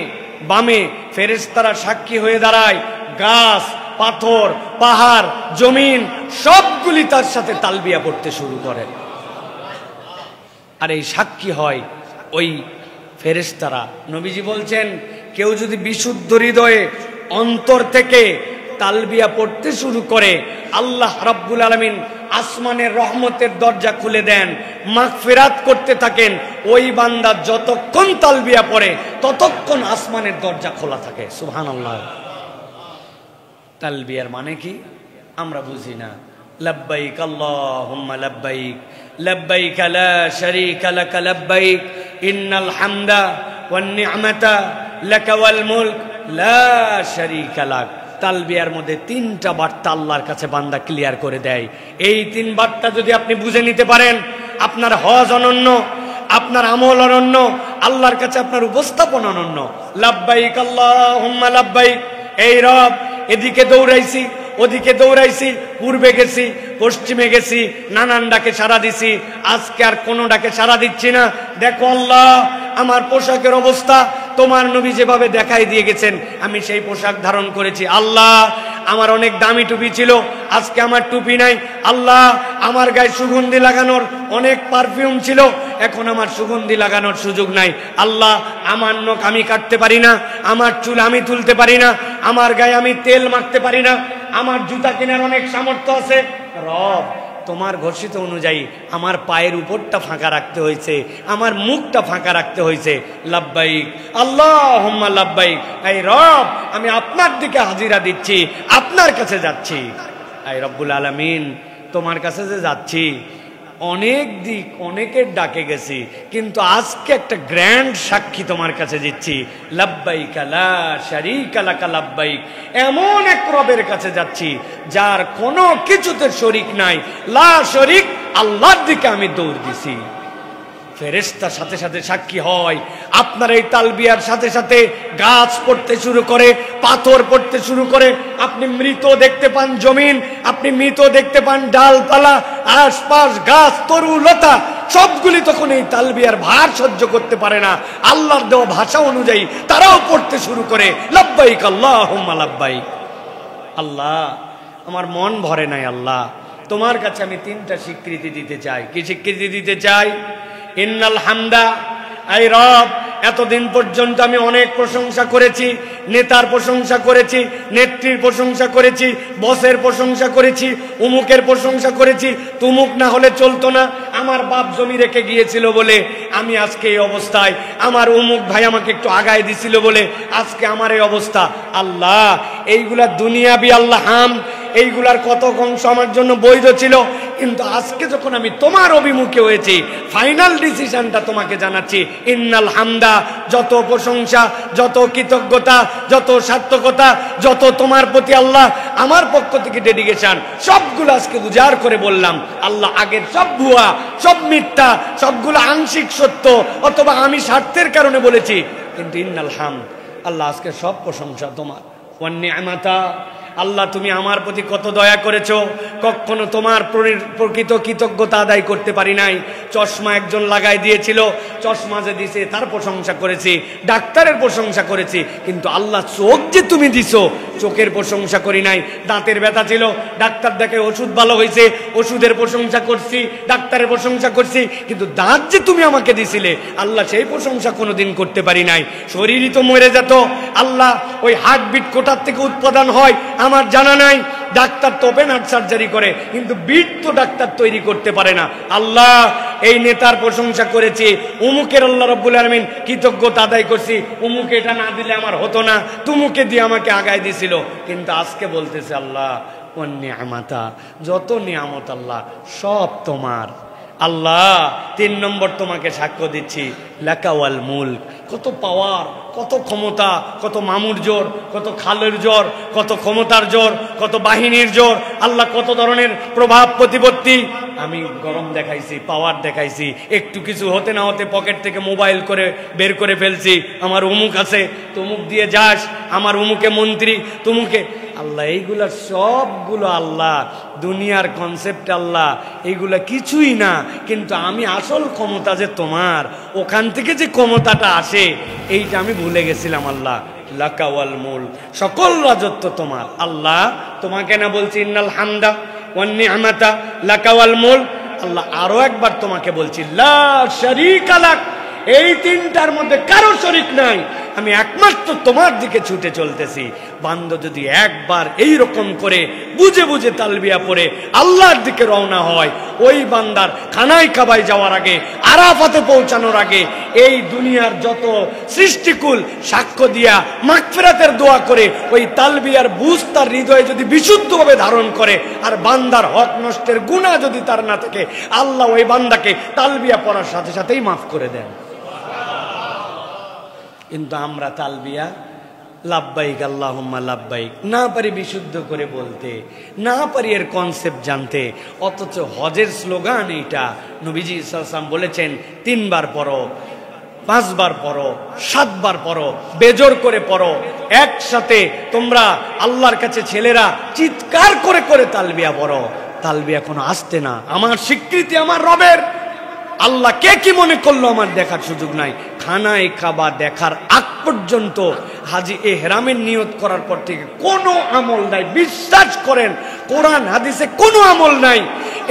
S1: বামে ফেরেশতারা সাক্ষী হয়ে দাঁড়ায়। গাছ, পাথর, পাহাড়, জমিন সবগুলি তার সাথে তালবিয়া পড়তে শুরু করে। আর এই সাক্ষী হয় ওই ফেরেশতারা। নবীজি বলছেন, কেউ যদি বিশুদ্ধ হৃদয়ে অন্তর থেকে তালবিয়া পড়তে শুরু করে, আল্লাহ রাব্বুল আলামিন আসমানের রহমতের দরজা খুলে দেন, মাগফিরাত করতে থাকেন। ওই বান্দা যতক্ষণ তালবিয়া পড়ে ততক্ষণ আসমানের দরজা খোলা থাকে। সুবহানাল্লাহ। তালবিয়ার মানে কি আমরা বুঝি না। লব্বাইক আল্লাহুম্মা লব্বাইক, লব্বাইক লা শারীকা লাক লব্বাইক, ইন্নাল হামদা ওয়ান নি'মাতা লাকা ওয়াল মুলক লা শারীকা লাক। তালবিয়ার মধ্যে 3টা বার্তা আল্লাহর কাছে বান্দা ক্লিয়ার করে দেয়। এই 3 বার্তা যদি আপনি বুঝে নিতে পারেন, আপনার হজ অনন্য, আপনার আমল অনন্য, আল্লাহর কাছে আপনার উপস্থাপন অনন্য। লাব্বাইক আল্লাহুম্মা লাব্বাইক, এই রব এদিকে দৌড়াইছি ওদিকে দৌড়াইছি, পূর্বে গেছি পশ্চিমে গেছি, নানান ডাকে সাড়া দিছি, আজকে আর কোনো ডাকে সাড়া দিচ্ছি না। দেখো আল্লাহ, আমার পোশাকের অবস্থা তোমার নবী যেভাবে দেখাই দিয়ে গেছেন আমি সেই পোশাক ধারণ করেছি। আল্লাহ, আমার অনেক দামি টুপি ছিল, আজকে আমার টুপি নাই। আল্লাহ, আমার গায়ে সুগন্ধি লাগানোর অনেক পারফিউম ছিল, এখন আমার সুগন্ধি লাগানোর সুযোগ নাই। আল্লাহ, আমার নখ আমি কাটতে পারি না, আমার চুল আমি তুলতে পারি না, আমার গায়ে আমি তেল মাখতে পারি না, আমার জুতা কেনার অনেক সামর্থ্য আছে। রব, তোমার ঘোষিত অনুযায়ী আমার পায়ের উপরটা ফাঁকা রাখতে হয়েছে, আমার মুখটা ফাঁকা রাখতে হয়েছে। লাব্বাইক আল্লাহুম্মা লাব্বাইক, এই রব আমি আপনার দিকে হাজিরা দিচ্ছি, আপনার কাছে যাচ্ছি। এই রব্বুল আলামিন, তোমার কাছে যে যাচ্ছি, অনেক দিক অনেকের ডাকে গেছি, কিন্তু আজকে একটা গ্র্যান্ড সাক্ষী তোমার কাছে দিচ্ছি। লাব্বাইক লা শারীকা লাক লাব্বাইক, এমন এক রবের কাছে যাচ্ছি যার কোনো কিছুতে শরীক নাই। লা শরীক, আল্লাহর দিকে আমি দৌড় দিছি। ফেরেশতার সাথে সাথে সাক্ষী হয়। আপনার এই তালবিয়ার সাথে সাথে গাছ পড়তে শুরু করে, পাথর পড়তে শুরু করে, আপনি মৃত দেখতে পান জমিন, আপনি মৃত দেখতে পান ডালপালা, আশপাশ গাছ তরু লতা, সবগুলি তখন এই তালবিয়ার ভার সহ্য করতে পারে না। আল্লাহর দেওয়া ভাষা অনুযায়ী তারাও পড়তে শুরু করে লাব্বাইক আল্লাহুম্মা লাব্বাইক। আল্লাহ, আমার মন ভরে নাই। আল্লাহ, তোমার কাছে আমি 3টা স্বীকৃতি দিতে চাই। কি স্বীকৃতি দিতে চাই? ইন্নাল হামদা, এই রব এতদিন পর্যন্ত আমি অনেক প্রশংসা করেছি, নেতার প্রশংসা করেছি, নেত্রীর প্রশংসা করেছি, বসের প্রশংসা করেছি, উমুকের প্রশংসা করেছি, তুমুক না হলে চলতো না, আমার বাপ জমি রেখে গিয়েছিল বলে আমি আজকে এই অবস্থায়, আমার উমুক ভাই আমাকে একটু আগায় দিছিল বলে আজকে আমার এই অবস্থা। আল্লাহ, এইগুলা দুনিয়াবি আল্লাহ হাম, এইগুলার কত অংশ আমার জন্য বৈধ ছিল, কিন্তু আজকে যখন আমি তোমার অভিমুখে হয়েছি, ফাইনাল ডিসিশনটা তোমাকে জানাচ্ছি। ইন্নাল হামদা, যত প্রশংসা, যত কৃতজ্ঞতা, যত সার্থকতা, যত তোমার প্রতি আল্লাহ আমার পক্ষ থেকে ডেডিকেশন, সবগুলো আজকে উজাড় করে বললাম। আল্লাহ, আগের সব ভুয়া, সব মিথ্যা, সবগুলো আংশিক সত্য অথবা আমি স্বার্থের কারণে বলেছি, কিন্তু ইন্নাল হামদ, আল্লাহ আজকে সব প্রশংসা তোমার। ওয়ান নি'মাতা, আল্লাহ তুমি আমার প্রতি কত দয়া করেছো, কখনো তোমার প্রকৃত কৃতজ্ঞতা আদায় করতে পারি নাই। চশমা একজন লাগাই দিয়েছিল, চশমা যে দিছে তার প্রশংসা করেছি, ডাক্তারের প্রশংসা করেছি, কিন্তু আল্লাহ চোখ যে তুমি দিছো চোখের প্রশংসা করি নাই। দাঁতের ব্যথা ছিল, ডাক্তার দেখে ওষুধ ভালো হয়েছে, ওষুধের প্রশংসা করছি, ডাক্তারের প্রশংসা করছি, কিন্তু দাঁত যে তুমি আমাকে দিছিলে আল্লাহ সেই প্রশংসা কোনোদিন করতে পারি নাই। শরীরই তো মরে যেত, আল্লাহ ওই হার্টবিট কোথার থেকে উৎপাদন হয় আমার জানা নাই। ডাক্তার তো ওপেন হার্ট সার্জারি করে, কিন্তু বিট তো ডাক্তার তৈরি করতে পারে না। আল্লাহ এই নেতার প্রশংসা করেছি, উমুকের আল্লাহ রাব্বুল আলামিন কৃতজ্ঞতা আদায় করছি, উমুকে এটা না দিলে আমার হতো না, তুমুকে দিয়ে আমাকে আগায় দিছিল। কিন্তু আজকে বলতেছে আল্লাহ ওয়ান নিয়ামাতা, যত নিয়ামত আল্লাহ সব তোমার। আল্লাহ 3 নম্বর তোমাকে সাক্ষ্য দিচ্ছি, লাকাওয়াল মুলক, কত পাওয়ার, কত ক্ষমতা, কত মামুর জোর, কত খালের জোর, কত ক্ষমতার জোর, কত বাহিনীর জোর, আল্লাহ কত ধরনের প্রভাব প্রতিপত্তি। আমি গরম দেখাইছি, পাওয়ার দেখাইছি, একটু কিছু হতে না হতে পকেট থেকে মোবাইল করে বের করে ফেলছি, আমার অমুক আছে, তুমুক দিয়ে যাস, আমার অমুকে মন্ত্রী, তুমুকে। আল্লাহ এইগুলা সবগুলো আল্লাহ দুনিয়ার কনসেপ্ট, আল্লাহ এইগুলা কিছুই না, কিন্তু আমি আসল ক্ষমতা যে তোমার, ওখান থেকে যে ক্ষমতাটা আসে এইটা আমি ভুলে গেছিলাম। আল্লাহ লাকাওয়াল মুলক, সকল রাজত্ব তোমার। আল্লাহ তোমাকে না বলছি ইন্নাল হামদা ওয়ান নি'মাতা লাকাওয়াল মুলক, আল্লাহ আরো একবার তোমাকে বলছি লা শারীকা লাক, এই 3টার মধ্যে কারো শরীক নাই, আমি একমাত্র তোমার দিকে ছুটে চলতেছি। বান্দা যদি একবার এই রকম করে বুঝে বুঝে তালবিয়া পড়ে আল্লাহর দিকে রওনা হয়, ওই বান্দার খানায় কাবায় যাওয়ার আগে, আরাফাতে পৌঁছানোর আগে এই দুনিয়ার যত সৃষ্টিকুল সাক্ষ্য দিয়া মাগফিরাতের দোয়া করে ওই তালবিয়ার বুঝ তার হৃদয়ে যদি বিশুদ্ধভাবে ধারণ করে, আর বান্দার হক নষ্টের গুনাহ যদি তার না থাকে, আল্লাহ ওই বান্দাকে তালবিয়া পড়ার সাথে সাথেই মাফ করে দেন। কিন্তু আমরা তালবিয়া লাব্বাইক আল্লাহুম্মা লাব্বাইক না পারি বিশুদ্ধ করে বলতে, না পারি এর কনসেপ্ট জানতে, অথচ হজের স্লোগান এইটা। নবীজি সাল্লাল্লাহু আলাইহি ওয়াসাল্লাম বলেছেন 3 বার পড়ো, 5 বার পড়ো, 7 বার পড়ো, বেজোর করে পড়ো, একসাথে তোমরা আল্লাহর কাছে ছেলেরা চিৎকার করে করে তালবিয়া পড়ো। তালবিয়া কোনো আসতে না, আমার স্বীকৃতি আমার রবের। আল্লাহ কে কি মনে করলো আমার দেখার সুযোগ নাই। খানায় কাবা দেখার আগ পর্যন্ত হাজি এহরামের নিয়ত করার পর থেকে কোনো আমল নাই, বিশ্বাস করেন কোরআন হাদিসে কোনো আমল নাই।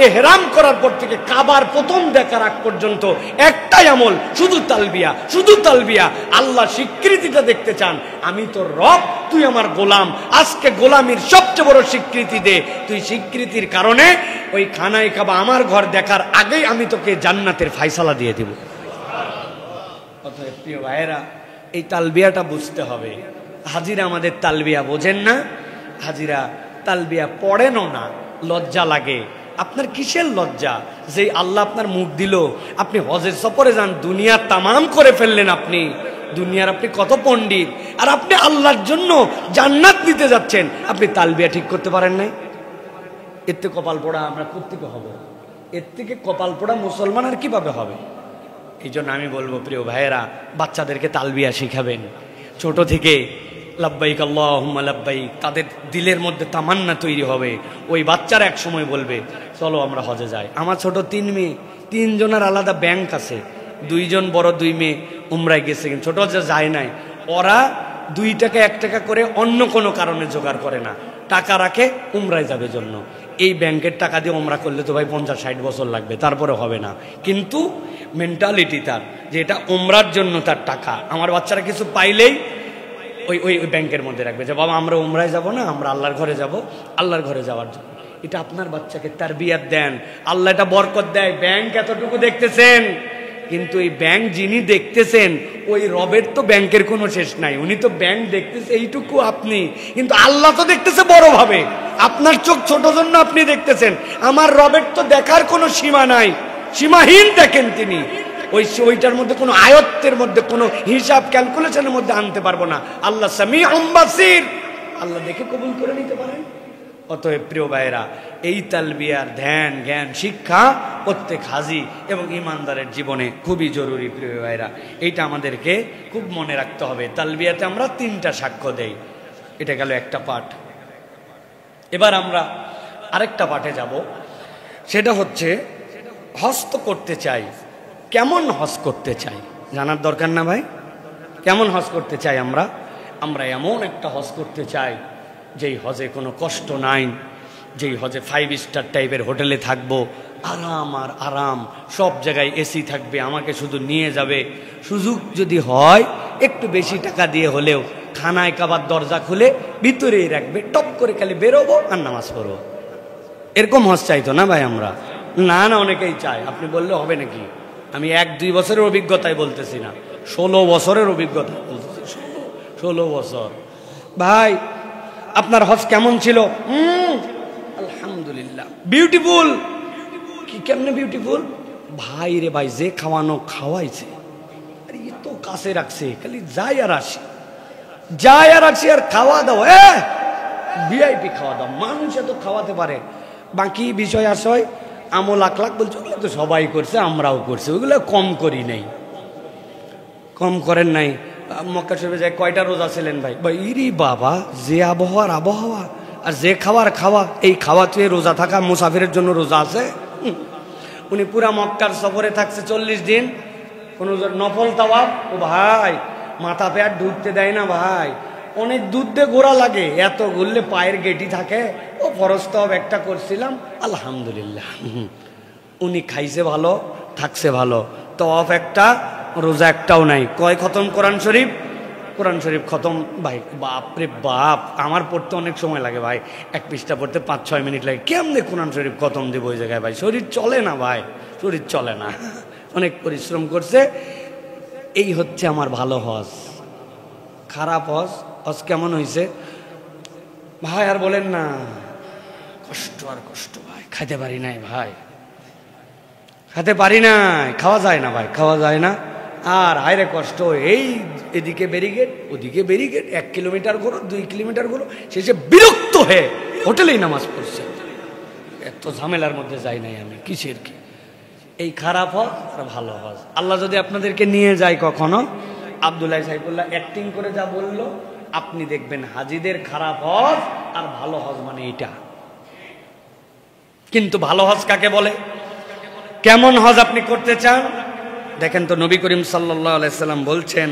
S1: এহরাম করার পর থেকে কাবার প্রথম দেখার আগ পর্যন্ত একটাই আমল, শুধু তালবিয়া, শুধু তালবিয়া। আল্লাহ স্বীকৃতিটা দেখতে চান, আমি তোর রব, তুই আমার গোলাম, আজকে গোলামির সবচেয়ে বড় স্বীকৃতি দে। তুই স্বীকৃতির কারণে ওই খানায় কাবা আমার ঘর দেখার আগেই আমি তোকে জান্নাতের ফায়সালা দিয়ে দিব। অতএব প্রিয় ভাইয়েরা, এই তালবিয়াটা বুঝতে হবে। হাজিরা আমাদের তালবিয়া বোঝেন না, হাজিরা তালবিয়া পড়েনও না, লজ্জা লাগে। আপনার কিসের লজ্জা? যে আল্লাহ আপনার মুখ দিল, আপনি হজের সফরে যান, দুনিয়া তামাম করে ফেললেন, আপনি দুনিয়ার আপনি কত পণ্ডিত, আর আপনি আল্লাহর জন্য জান্নাত নিতে যাচ্ছেন, আপনি তালবিয়া ঠিক করতে পারেন নাই। এর থেকে কপাল পোড়া আমরা কোত্থেকে হব? এর থেকে কপাল পোড়া মুসলমান আর কিভাবে হবে? এই জন্য আমি বলবো প্রিয় ভাইয়েরা, বাচ্চাদেরকে তালবিয়া শিখাবেন ছোট থেকে। লাব্বাইক আল্লাহুম্মা লাব্বাইক, তাদের দিলের মধ্যে তামান্না তৈরি হবে। ওই বাচ্চারা এক সময় বলবে চলো আমরা হজে যাই। আমার ছোট 3 মেয়ে, 3 জনের আলাদা ব্যাংক আছে, 2 জন বড় 2 মেয়ে উমরায় গেছে, কিন্তু ছোট যে যায় নাই। ওরা 2 টাকা 1 টাকা করে অন্য কোনো কারণে জোগাড় করে না, টাকা রাখে উমরায় যাবে জন্য। এই ব্যাংকের টাকা দিয়ে উমরা করলে তো ভাই 50-60 বছর লাগবে, তারপরে হবে না। কিন্তু মেন্টালিটি তার যে এটা উমরার জন্য তার টাকা। আমার বাচ্চারা কিছু পাইলেই ওই ওই ওই ব্যাংকের মধ্যে রাখবে যে বাবা আমরা উমরায় যাব না, আমরা আল্লাহর ঘরে যাব, আল্লাহর ঘরে যাওয়ার জন্য। এটা আপনার বাচ্চাকে তারবিয়াত দেন, আল্লাহ এটা বরকত দেয়। ব্যাংক এতটুকু দেখতেছেন, কিন্তু এই ব্যাংক যিনি দেখতেছেন ওই রবের তো ব্যাংকের কোনো শেষ নাই, উনি তো ব্যাংক দেখতেছে এইটুকু আপনি, কিন্তু আল্লাহ তো দেখতেছে বড়ভাবে। আপনার চোখ ছোট জন্য আপনি দেখতেছেন, আমার রবের তো দেখার কোনো সীমা নাই, সীমাহীন দেখেন তিনি। ওইটার মধ্যে কোনো আয়ত্তের মধ্যে কোনো হিসাব ক্যালকুলেশনের মধ্যে আনতে পারবো না। আল্লাহ সামিউম বাসির, আল্লাহ দেখে কবুল করে নিতে পারেন। অতএব প্রিয় ভাইয়েরা, এই তালবিয়ার ধ্যান জ্ঞান শিক্ষা প্রত্যেক হাজি এবং ইমানদারের জীবনে খুবই জরুরি। প্রিয় ভাইয়েরা, এইটা আমাদেরকে খুব মনে রাখতে হবে। তালবিয়াতে আমরা 3টা সাক্ষ্য দেই, এটা গেল একটা পাঠ। এবার আমরা আরেকটা পাঠে যাব, সেটা হচ্ছে হজ তো করতে চাই, কেমন হজ করতে চাই জানার দরকার না ভাই? কেমন হজ করতে চাই আমরা? আমরা এমন একটা হজ করতে চাই যেই হজে কোনো কষ্ট নাই, যেই হজে 5 স্টার টাইপের হোটেলে থাকবো, আরাম আর আরাম, সব জায়গায় এসি থাকবে, আমাকে শুধু নিয়ে যাবে, সুযোগ যদি হয় একটু বেশি টাকা দিয়ে হলেও খানায় কাবার দরজা খুলে ভিতরেই রাখবে, টপ করে খালি বেরোবো আর নামাজ পড়বো। এরকম হজ চাইতো না ভাই আমরা? না না, অনেকেই চায়। আপনি বললে হবে নাকি? আমি 1-2 বছরের অভিজ্ঞতায় বলতেছি না, 16 বছরের অভিজ্ঞতা বলতেছি। 16 বছর। ভাই আপনার হজ কেমন ছিল? আলহামদুলিল্লাহ, বিউটিফুল। কি কেমনে বিউটিফুল? ভাই রে ভাই, যে খাওয়ানো খাওয়াইছে, আরে এ তো কাছে রাখছে, খালি যাই আর আসি, যাই আর আসি, আর খাওয়া দাও ভিআইপি খাওয়া দাও। মানুষ এত খাওয়াতে পারে, বাকি বিষয় আসয় আমল আখলাক বলছে, ওগুলো তো সবাই করছে, আমরাও করছি, ওইগুলো কম করি নাই, কম করেন নাই। মক্কা শরীফে যায় কয়টা রোজা ছিলেন ভাই? ভাই ইরি বাবা, যে আবহাওয়ার আবহাওয়া আর যে খাওয়ার খাওয়া, এই খাওয়া চেয়ে রোজা থাকা মুসাফিরের জন্য রোজা আছে? উনি পুরা মক্কার সফরে থাকছে 40 দিন, কোন নফল তাওয়াফ, ও ভাই মাথা পেয়ার ঢুকতে দেয় না ভাই, অনেক দুধ দিয়ে গোড়া লাগে, এত ঘুরলে পায়ের গেটি থাকে। ও ফরজ তাওয়াফ একটা করছিলাম, আলহামদুলিল্লাহ। উনি খাইছে ভালো, থাকছে ভালো, তাওয়াফ একটা, রোজা একটাও নাই। কয় খতম কোরআন শরীফ? কোরআন শরীফ খতম ভাই, বাপরে বাপ, আমার পড়তে অনেক সময় লাগে ভাই, 1 পৃষ্ঠা পড়তে 5-6 মিনিট লাগে। কেমনে কোরআন শরীফ খতম দেবো ওই জায়গায় ভাই? শরীর চলে না ভাই, শরীর চলে না। অনেক পরিশ্রম করছে। এই হচ্ছে আমার ভালো হজ। খারাপ হজ, হজ কেমন হয়েছে ভাই? আর বলেন না, কষ্ট আর কষ্ট ভাই, খাইতে পারি নাই ভাই, খেতে পারি নাই, খাওয়া যায় না ভাই, খাওয়া যায় না। আর হায়রে কষ্ট, এই এদিকে ব্যারিকেড, ওদিকে ব্যারিকেড, 1 কিলোমিটার ঘোরো, 2 কিলোমিটার ঘোরো, শেষে বিরক্ত হয়ে হোটেলেই নামাজ পড়ছে। এত ঝামেলার মধ্যে যাই নাই আমি, কিসের কি? এই খারাপ হজ আর ভালো হজ। আল্লাহ যদি আপনাদেরকে নিয়ে যায় কখনো, আব্দুল্লাহ সাইফুল্লাহ অ্যাক্টিং করে যা বললো, আপনি দেখবেন হাজিদের খারাপ হজ আর ভালো হজ মানে এটা। কিন্তু ভালো হজ কাকে বলে? কেমন হজ আপনি করতে চান? দেখেন তো, নবী করিম সাল্লাল্লাহু আলাইহি সাল্লাম বলছেন,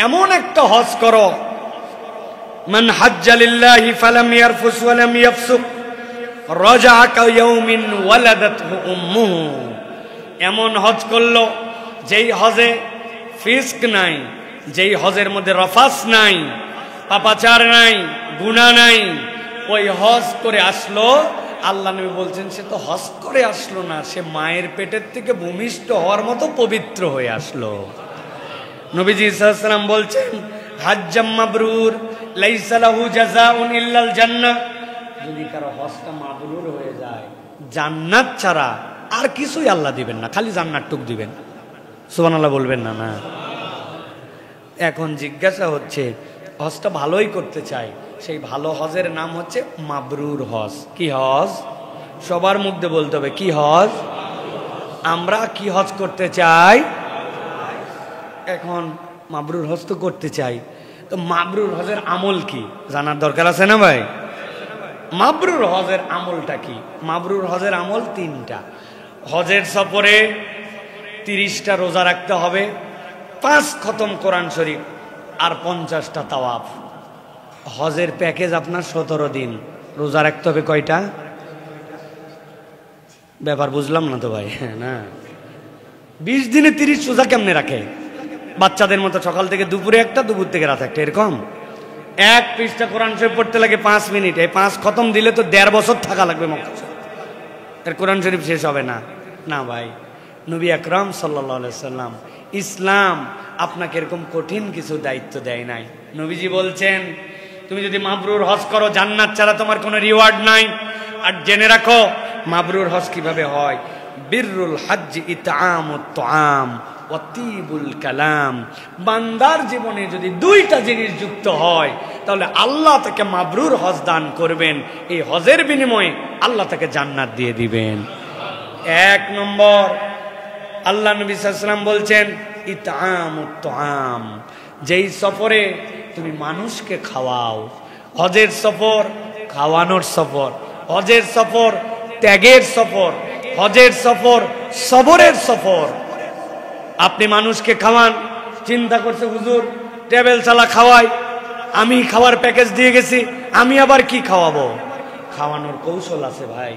S1: এমন একটা হজ করো, মান হাজ্জা লিল্লাহি ফালাম ইয়ারফুস ওয়া লাম ইয়াফসুক রাজাআ কায়াউমিন ওয়ালাদাতহু উম্মুহু। এমন হজ করলো যেই হজে ফিস্ক নাই, যেই হজের মধ্যে রফাস নাই, পাপাচার নাই, গুনাহ নাই, ওই হজ করে আসলো, আল্লাহ নবী বলছেন সে তো হজ করে আসলো না, সে মায়ের পেটের থেকে ভূমিষ্ঠ হওয়ার মতো পবিত্র হয়ে আসলো। নবীজি সাল্লাল্লাহু আলাইহি ওয়াসাল্লাম বলছেন, হাজ্জাম মাবরুর লাইসা লাহু জাযাউন ইল্লাল জান্নাহ। যদি কারো হজটা মাবরুর হয়ে যায়, জান্নাত ছাড়া আর কিছুই আল্লাহ দিবেন না, খালি জান্নাতটুক দিবেন। সুবহানাল্লাহ বলবেন না? না। এখন জিজ্ঞাসা হচ্ছে, হজটা ভালোই করতে চাই, সেই ভালো হজের নাম হচ্ছে মাবরুর হজ। কি হজ? সবার মধ্যে বলতে হবে, কি হজ? আমরা কি হজ করতে চাই? এখন মাবরুর হজ তো করতে চাই, তো মাবরুর হজের আমল কি জানার দরকার আছে না ভাই? মাবরুর হজের আমলটা কি? মাবরুর হজের আমল 3টা। হজের সফরে 30টা রোজা রাখতে হবে, 5 খতম কোরআন শরীফ, আর 50টা তাওয়াফ। হজের প্যাকেজ আপনার 17 দিন। রোজা রাখতে হবে কয়টা? ব্যাপার বুঝলাম না তো ভাই। না, 20 দিনে 30 রোজা কেমনে রাখে? বাচ্চাদের মতো সকাল থেকে দুপুরে একটা, দুপুর থেকে রাত একটা, এরকম। 1 পৃষ্ঠা কোরআন শরীফ পড়তে লাগে 5 মিনিট। এই 5 খতম দিলে তো 1.5 বছর থাকা লাগবে মক্কা শরীফ, এর কোরআন শরীফ শেষ হবে না। না ভাই, নবী আকরাম সাল্লাল্লাহু আলাইহি সাল্লাম, ইসলাম আপনাকে এরকম কঠিন কিছু দায়িত্ব দেয় নাই। নবীজি বলছেন, তুমি যদি মাবরুর হজ করো, জান্নাত ছাড়া তোমার কোনো রিওয়ার্ড নাই। আর জেনে রাখো মাবরুর হজ কিভাবে হয়। বিররুল হজ্জ ইতআমুত তুআম ওয়া তিবুল কালাম। বান্দার জীবনে যদি 2টা জিনিস যুক্ত হয়, তাহলে আল্লাহ তাকে মাবরুর হজ দান করবেন। এই হজের বিনিময়ে আল্লাহ তাকে জান্নাত দিয়ে দিবেন। 1 নম্বর, আল্লাহ নবী সাল্লাল্লাহু আলাইহি ওয়াসাল্লাম বলছেন, ইতআমুত তুআম। যেই সফরে তুমি মানুষকে খাওয়াও, হজের সফর খাওয়ানোর সফর। হজের সফর ত্যাগের সফর, হজের সফর সবরের সফর। আপনি মানুষকে খাওয়ান, চিন্তা করছে হুজুর টেবিল চালা খাওয়াই, আমি খাওয়ার প্যাকেজ দিয়ে গেছি, আমি আবার কি খাওয়াবো? খাওয়ানোর কৌশল আছে ভাই।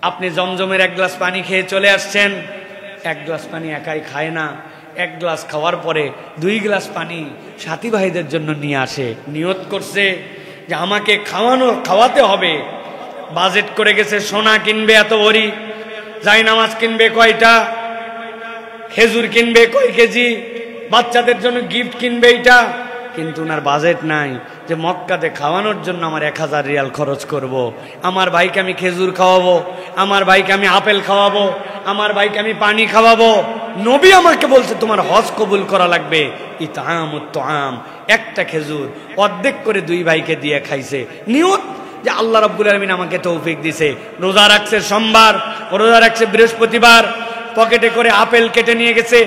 S1: আপনি জমজমের এক গ্লাস পানি খেয়ে চলে আসছেন, এক গ্লাস পানি একাই খায় না, এক গ্লাস খাওয়ার পরে 2 গ্লাস পানি সাথী ভাইদের জন্য নিয়ে আসে, নিয়ত করছে যে আমাকে খাওয়াতে হবে। বাজেট করে গেছে, সোনা কিনবে এত ভরি, জায়নামাজ কিনবে কয়টা, খেজুর কিনবে কয় কেজি, বাচ্চাদের জন্য গিফট কিনবে এইটা, কিন্তু ওনার বাজেট নাই যে মক্কাতে খাওয়ানোর জন্য আমার 1000 রিয়াল খরচ করব। আমার ভাইকে আমি খেজুর খাওয়াবো, আমার ভাইকে আমি আপেল খাওয়াবো, আমার ভাইকে আমি পানি খাওয়াবো। নবী আমাকে বলছে তোমার হজ কবুল করা লাগবে ইতআমুত তুআম, একটা খেজুর অর্ধেক করে 2 ভাইকে দিয়ে খাইছে, নিয়ত যে আল্লাহ রাব্বুল আলামিন আমাকে তৌফিক দিছে। রোজা রাখছে সোমবার, রোজা রাখছে বৃহস্পতিবার, পকেটে করে আপেল কেটে নিয়ে গেছে,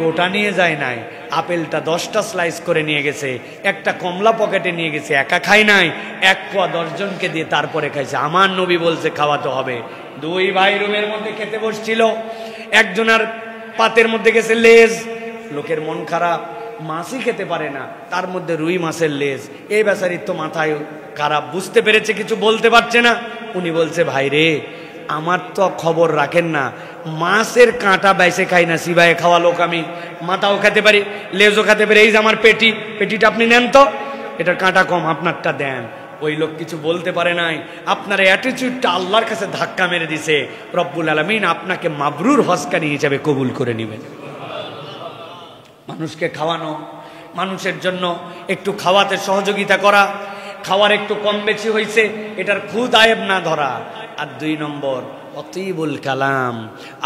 S1: গোটা নিয়ে যায় নাই, আপেলটা 10টা স্লাইস করে নিয়ে গেছে, একটা কমলা পকেটে নিয়ে গেছে, একা খাই নাই, 1 পোয়া 10 জনকে দিয়ে তারপরে খাইছে। আমার নবী বলছে খাওয়াতে হবে। 2 ভাই রুমের মধ্যে খেতে বসছিল, একজনের পাতের মধ্যে গেছে লেজ, লোকের মন খারাপ, মাছই খেতে পারে না, তার মধ্যে রুই মাছের লেজ। এই বেচারির তো মাথায় খারাপ, বুঝতে পেরেছে কিছু বলতে পারছে না। উনি বলছে ভাই রে, আমার তো খবর রাখেন না, মাছের কাঁটা বাইসে খাই না, সিবায়ে খাওয়া লোক আমি, মাথাও খেতে পারি, লেজও খেতে পারি, এই যে আমার পেটিটা আপনি নেন তো, এটার কাঁটা কম, আপনারটা দেন। ওই লোক কিছু বলতে পারে নাই, আপনার অ্যাটিটিউডটা আল্লাহর কাছে ধাক্কা মেরে দিছে। রব্বুল আলামিন আপনাকে মাবরুর হজকারী হিসেবে কবুল করে নেবেন। মানুষকে খাওয়ানো, মানুষের জন্য একটু খাওয়াতে সহযোগিতা করা, খাওয়ার একটু কম বেশি হয়েছে এটার খুদ আয়েব না ধরা। আর 2 নম্বর অতীবুল কালাম,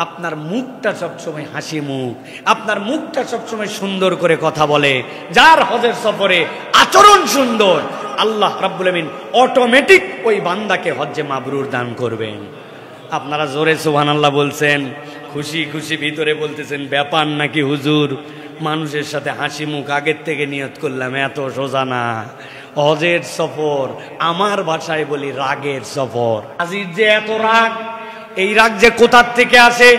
S1: আপনার মুখটা সবসময় হাসি মুখ, আপনার মুখটা সবসময় সুন্দর করে কথা বলে। যার হজের সফরে আচরণ সুন্দর, আল্লাহ রাব্বুল আমিন অটোমেটিক ওই বান্দাকে হজ্জে মাবরুর দান করবেন। আপনারা জোরে সুবহানাল্লাহ বলছেন, খুশি খুশি ভিতরে বলতেছেন ব্যাপার নাকি হুজুর, মানুষের সাথে হাসি মুখ আগের থেকে নিয়ত করলাম, এত সোজা না। হজের সফর, আমার ভাষায় বলি রাগের সফর। আজির যে এত রাগ, এই রাগ যে কোথার থেকে আসে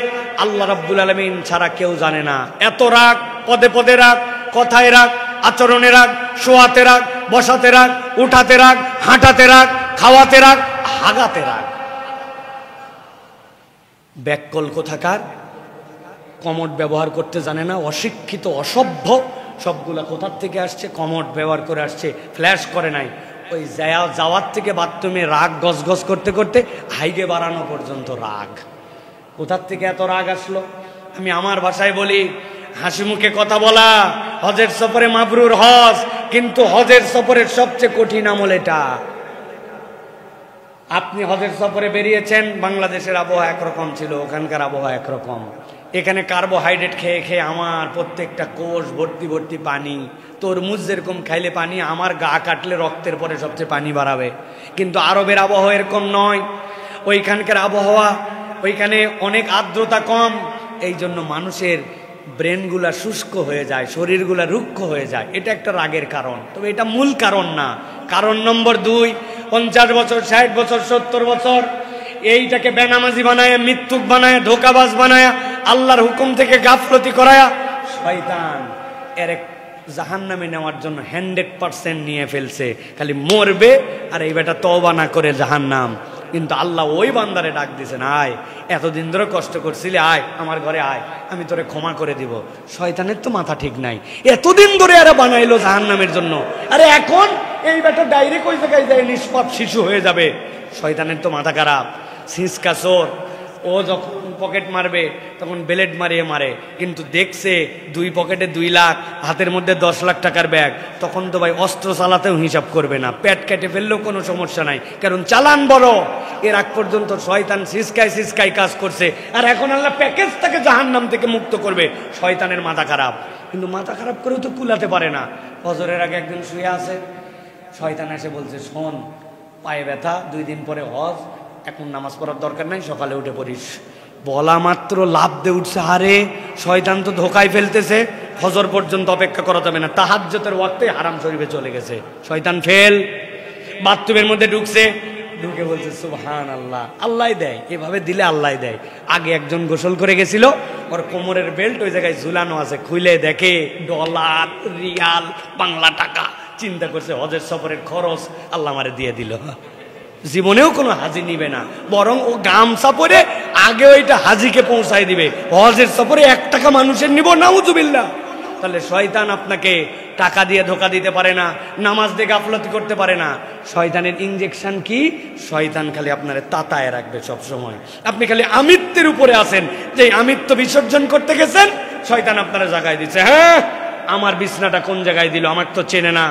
S1: আল্লাহ রাব্বুল আলামিন ছাড়া কেউ জানে না। এত রাগ, পদে পদে রাগ, কথায় রাগ, আচরণে রাগ, শোয়াতে রাগ, বসাতে রাগ, উঠাতে রাগ, হাঁটাতে রাগ, খাওয়াতে রাগ, হাগাতে রাগ। ব্যাককল কোথাকার, কমোড ব্যবহার করতে জানে না, অশিক্ষিত অসভ্য, সবগুলা কোথার থেকে আসছে, কমোড ব্যবহার করে আসছে, ফ্ল্যাশ করে নাই। ওই যাওয়ার থেকে বাথরুমে রাগ গসগস করতে করতে হাইগে বাড়ানো পর্যন্ত রাগ। কোথার থেকে এত রাগ আসলো? আমি আমার ভাষায় বলি, হাসি মুখে কথা বলা হজের সফরে মাবরুর হজ, কিন্তু হজের সফরের সবচেয়ে কঠিন আমল এটা। আপনি হজের সফরে বেরিয়েছেন, বাংলাদেশের আবহাওয়া একরকম ছিল, ওখানকার আবহাওয়া একরকম। এখানে কার্বোহাইড্রেট খেয়ে খেয়ে আমার প্রত্যেকটা কোষ ভর্তি ভর্তি পানি। তরমুজ যেরকম খাইলে পানি, আমার গা কাটলে রক্তের পরে সবচেয়ে পানি বাড়াবে। কিন্তু আরবের আবহাওয়া এরকম নয়, ওইখানকার আবহাওয়া, ওইখানে অনেক আর্দ্রতা কম, এই জন্য মানুষের ব্রেনগুলা শুষ্ক হয়ে যায়, শরীরগুলা রুক্ষ হয়ে যায়। এটা একটা রাগের কারণ, তবে এটা মূল কারণ না। কারণ নম্বর 2, 50 বছর, 60 বছর, 70 বছর এইটাকে বেনামাজি বানায়, মৃত্যুক বানায়, ধোকাবাজ বানায়, আল্লাহর হুকুম থেকে গাফলতি করায়া শয়তান এর জাহান্নামে নেওয়ার জন্য 100% নিয়ে ফেলছে। খালি মরবে আর এই বেটা তওবা না করে জাহান্নাম। কিন্তু আল্লাহ ওই বান্দারে ডাক দিয়েছেন, আয়, এতদিন ধরে কষ্ট করছিলি, আয় আমার ঘরে আয়, আমি তোরে ক্ষমা করে দিব। শয়তানের তো মাথা ঠিক নাই, এতদিন ধরে এরা বানাইলো জাহান্নামের জন্য, আরে এখন এই বেটা ডাইরেক্ট ওই জায়গায় যায় নিষ্পাপ শিশু হয়ে যাবে। শয়তানের তো মাথা খারাপ, সিসকা চোর। ও যখন পকেট মারবে তখন ব্লেড মারিয়ে মারে, কিন্তু দেখছে 2 পকেটে 2 লাখ, হাতের মধ্যে 10 লাখ টাকার ব্যাগ, তখন তো ভাই অস্ত্র চালাতেও হিসাব করবে না, পেট কেটে ফেললেও কোনো সমস্যা নাই, কারণ চালান বড়। এর আগ পর্যন্ত শয়তান সিসকায় সিসকায় কাজ করছে, আর এখন আল্লাহ প্যাকেজটাকে জাহান্নাম থেকে মুক্ত করবে। শয়তানের মাথা খারাপ, কিন্তু মাথা খারাপ করেও তো কুলাতে পারে না। ফজরের আগে একদিন শুয়ে আছে, শয়তান এসে বলছে, শোন, পায়ে ব্যথা, 2 দিন পরে হজ, এখন নামাজ পড়ার দরকার নাই, সকালে উঠে পড়িস। বলা মাত্র লাভ দিয়ে উঠছে। আরে শয়তান তো ধোকায় ফেলতেছে, ফজর পর্যন্ত অপেক্ষা করা যাবে না, তাহাজ্জুদের ওয়াক্তে হারাম শরীফে চলে গেছে। শয়তান ফেল। বাথরুমের মধ্যে ঢুকছে, ঢুকে বলছে সুবহানাল্লাহ, আল্লাহ দেয়, এভাবে দিলে আল্লাহ দেয়। আগে একজন গোসল করে গেছিল, ওর কোমরের বেল্ট ওই জায়গায় ঝুলানো আছে, খুলে দেখে ডলার, রিয়াল, বাংলা টাকা। চিন্তা করছে হজের সফরের খরচ আল্লাহ আমারে দিয়ে দিল। জীবনেও কোনো হাজি নিবে না, বরং ও গামছা পরে আগে ওইটা হাজিকে পৌঁছায় দিবে। হজের সফরে 1 টাকা মানুষের নিব, নাউজুবিল্লাহ। তাহলে শয়তান আপনাকে টাকা দিয়ে ধোকা দিতে পারে না, নামাজ দিয়ে গাফলতি করতে পারে না। শয়তানের ইনজেকশন কি? শয়তান খালি আপনারে তাতায় রাখবে সব সময়। আপনি খালি আমিত্বের উপরে আছেন, যে আমিত্ব বিসর্জন করতে গেছেন, শয়তান আপনারা জায়গায় দিচ্ছে। হ্যাঁ, আমার বিছনাটা কোন জায়গায় দিল, আমার তো চেনে না,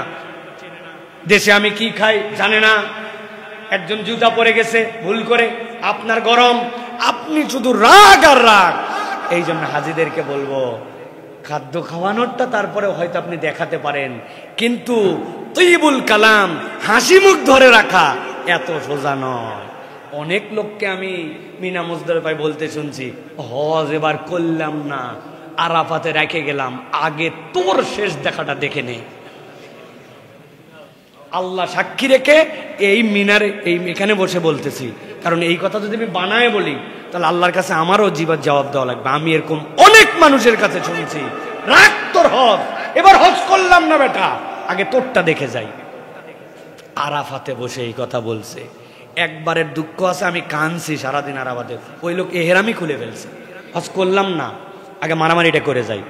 S1: দেশে আমি কি খাই জানে না। একজন জুতা পরে গেছে ভুল করে, আপনার গরম, আপনি শুধু রাগ আর রাগ। এই জন্য হাজিদেরকে বলবো, খাদ্য খাওয়ানোরটা তারপরে হয়তো আপনি দেখাতে পারেন, কিন্তু তৈবুল কালাম, হাসি মুখ ধরে রাখা এত সোজা নয়। অনেক লোককে আমি মিনা মুজদালিফায় বলতে শুনছি, হজ এবার করলাম না, আরাফাতে রেখে গেলাম, আগে তোর শেষ দেখাটা দেখে নে। আল্লাহ সাক্ষী রেখে এই মিনারে, এই এখানে বসে বলতেছি, কারণ এই কথা যদি আমি বানায় বলি তাহলে আল্লাহর কাছে আমারও জীবন জবাব দেওয়া লাগবে। আমি এরকম অনেক মানুষের কাছে শুনছি, রাখ তোর হজ, এবার হজ করলাম না বেটা, আগে তোরটা দেখে যাই। আরাফাতে বসে এই কথা বলছে। একবারের দুঃখ আছে, আমি কাঁদছি সারাদিন আরাফাতে। ওই লোক এহেরামি খুলে ফেলছে, হজ করলাম না, আগে মারামারিটা করে যাই।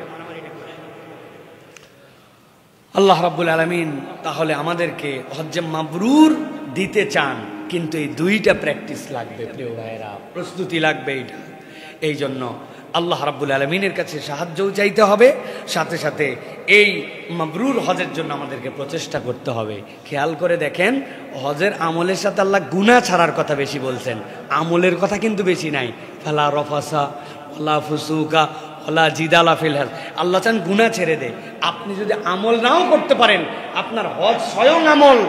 S1: আল্লাহ রাব্বুল আলামিন তাহলে আমাদেরকে হজ্জে মাবরুর দিতে চান, কিন্তু এই 2টা প্র্যাকটিস লাগবে প্রিয় ভাইয়েরা, প্রস্তুতি লাগবে এইটা। এই জন্য আল্লাহ রাব্বুল আলামিনের কাছে সাহায্যও চাইতে হবে, সাথে সাথে এই মাবরুর হজের জন্য আমাদেরকে প্রচেষ্টা করতে হবে। খেয়াল করে দেখেন, হজের আমলের সাথে আল্লাহ গুনাহ ছাড়ার কথা বেশি বলছেন, আমলের কথা কিন্তু বেশি নাই। ফালা রফাসা ওয়ালা ফুসুকা ওয়ালা জিদালা ফিল হজ। আল্লাহ চান গুনাহ ছেড়ে দে। আপনি যদি আমল নাও করতে পারেন, আপনার হজ স্বয়ং আমল,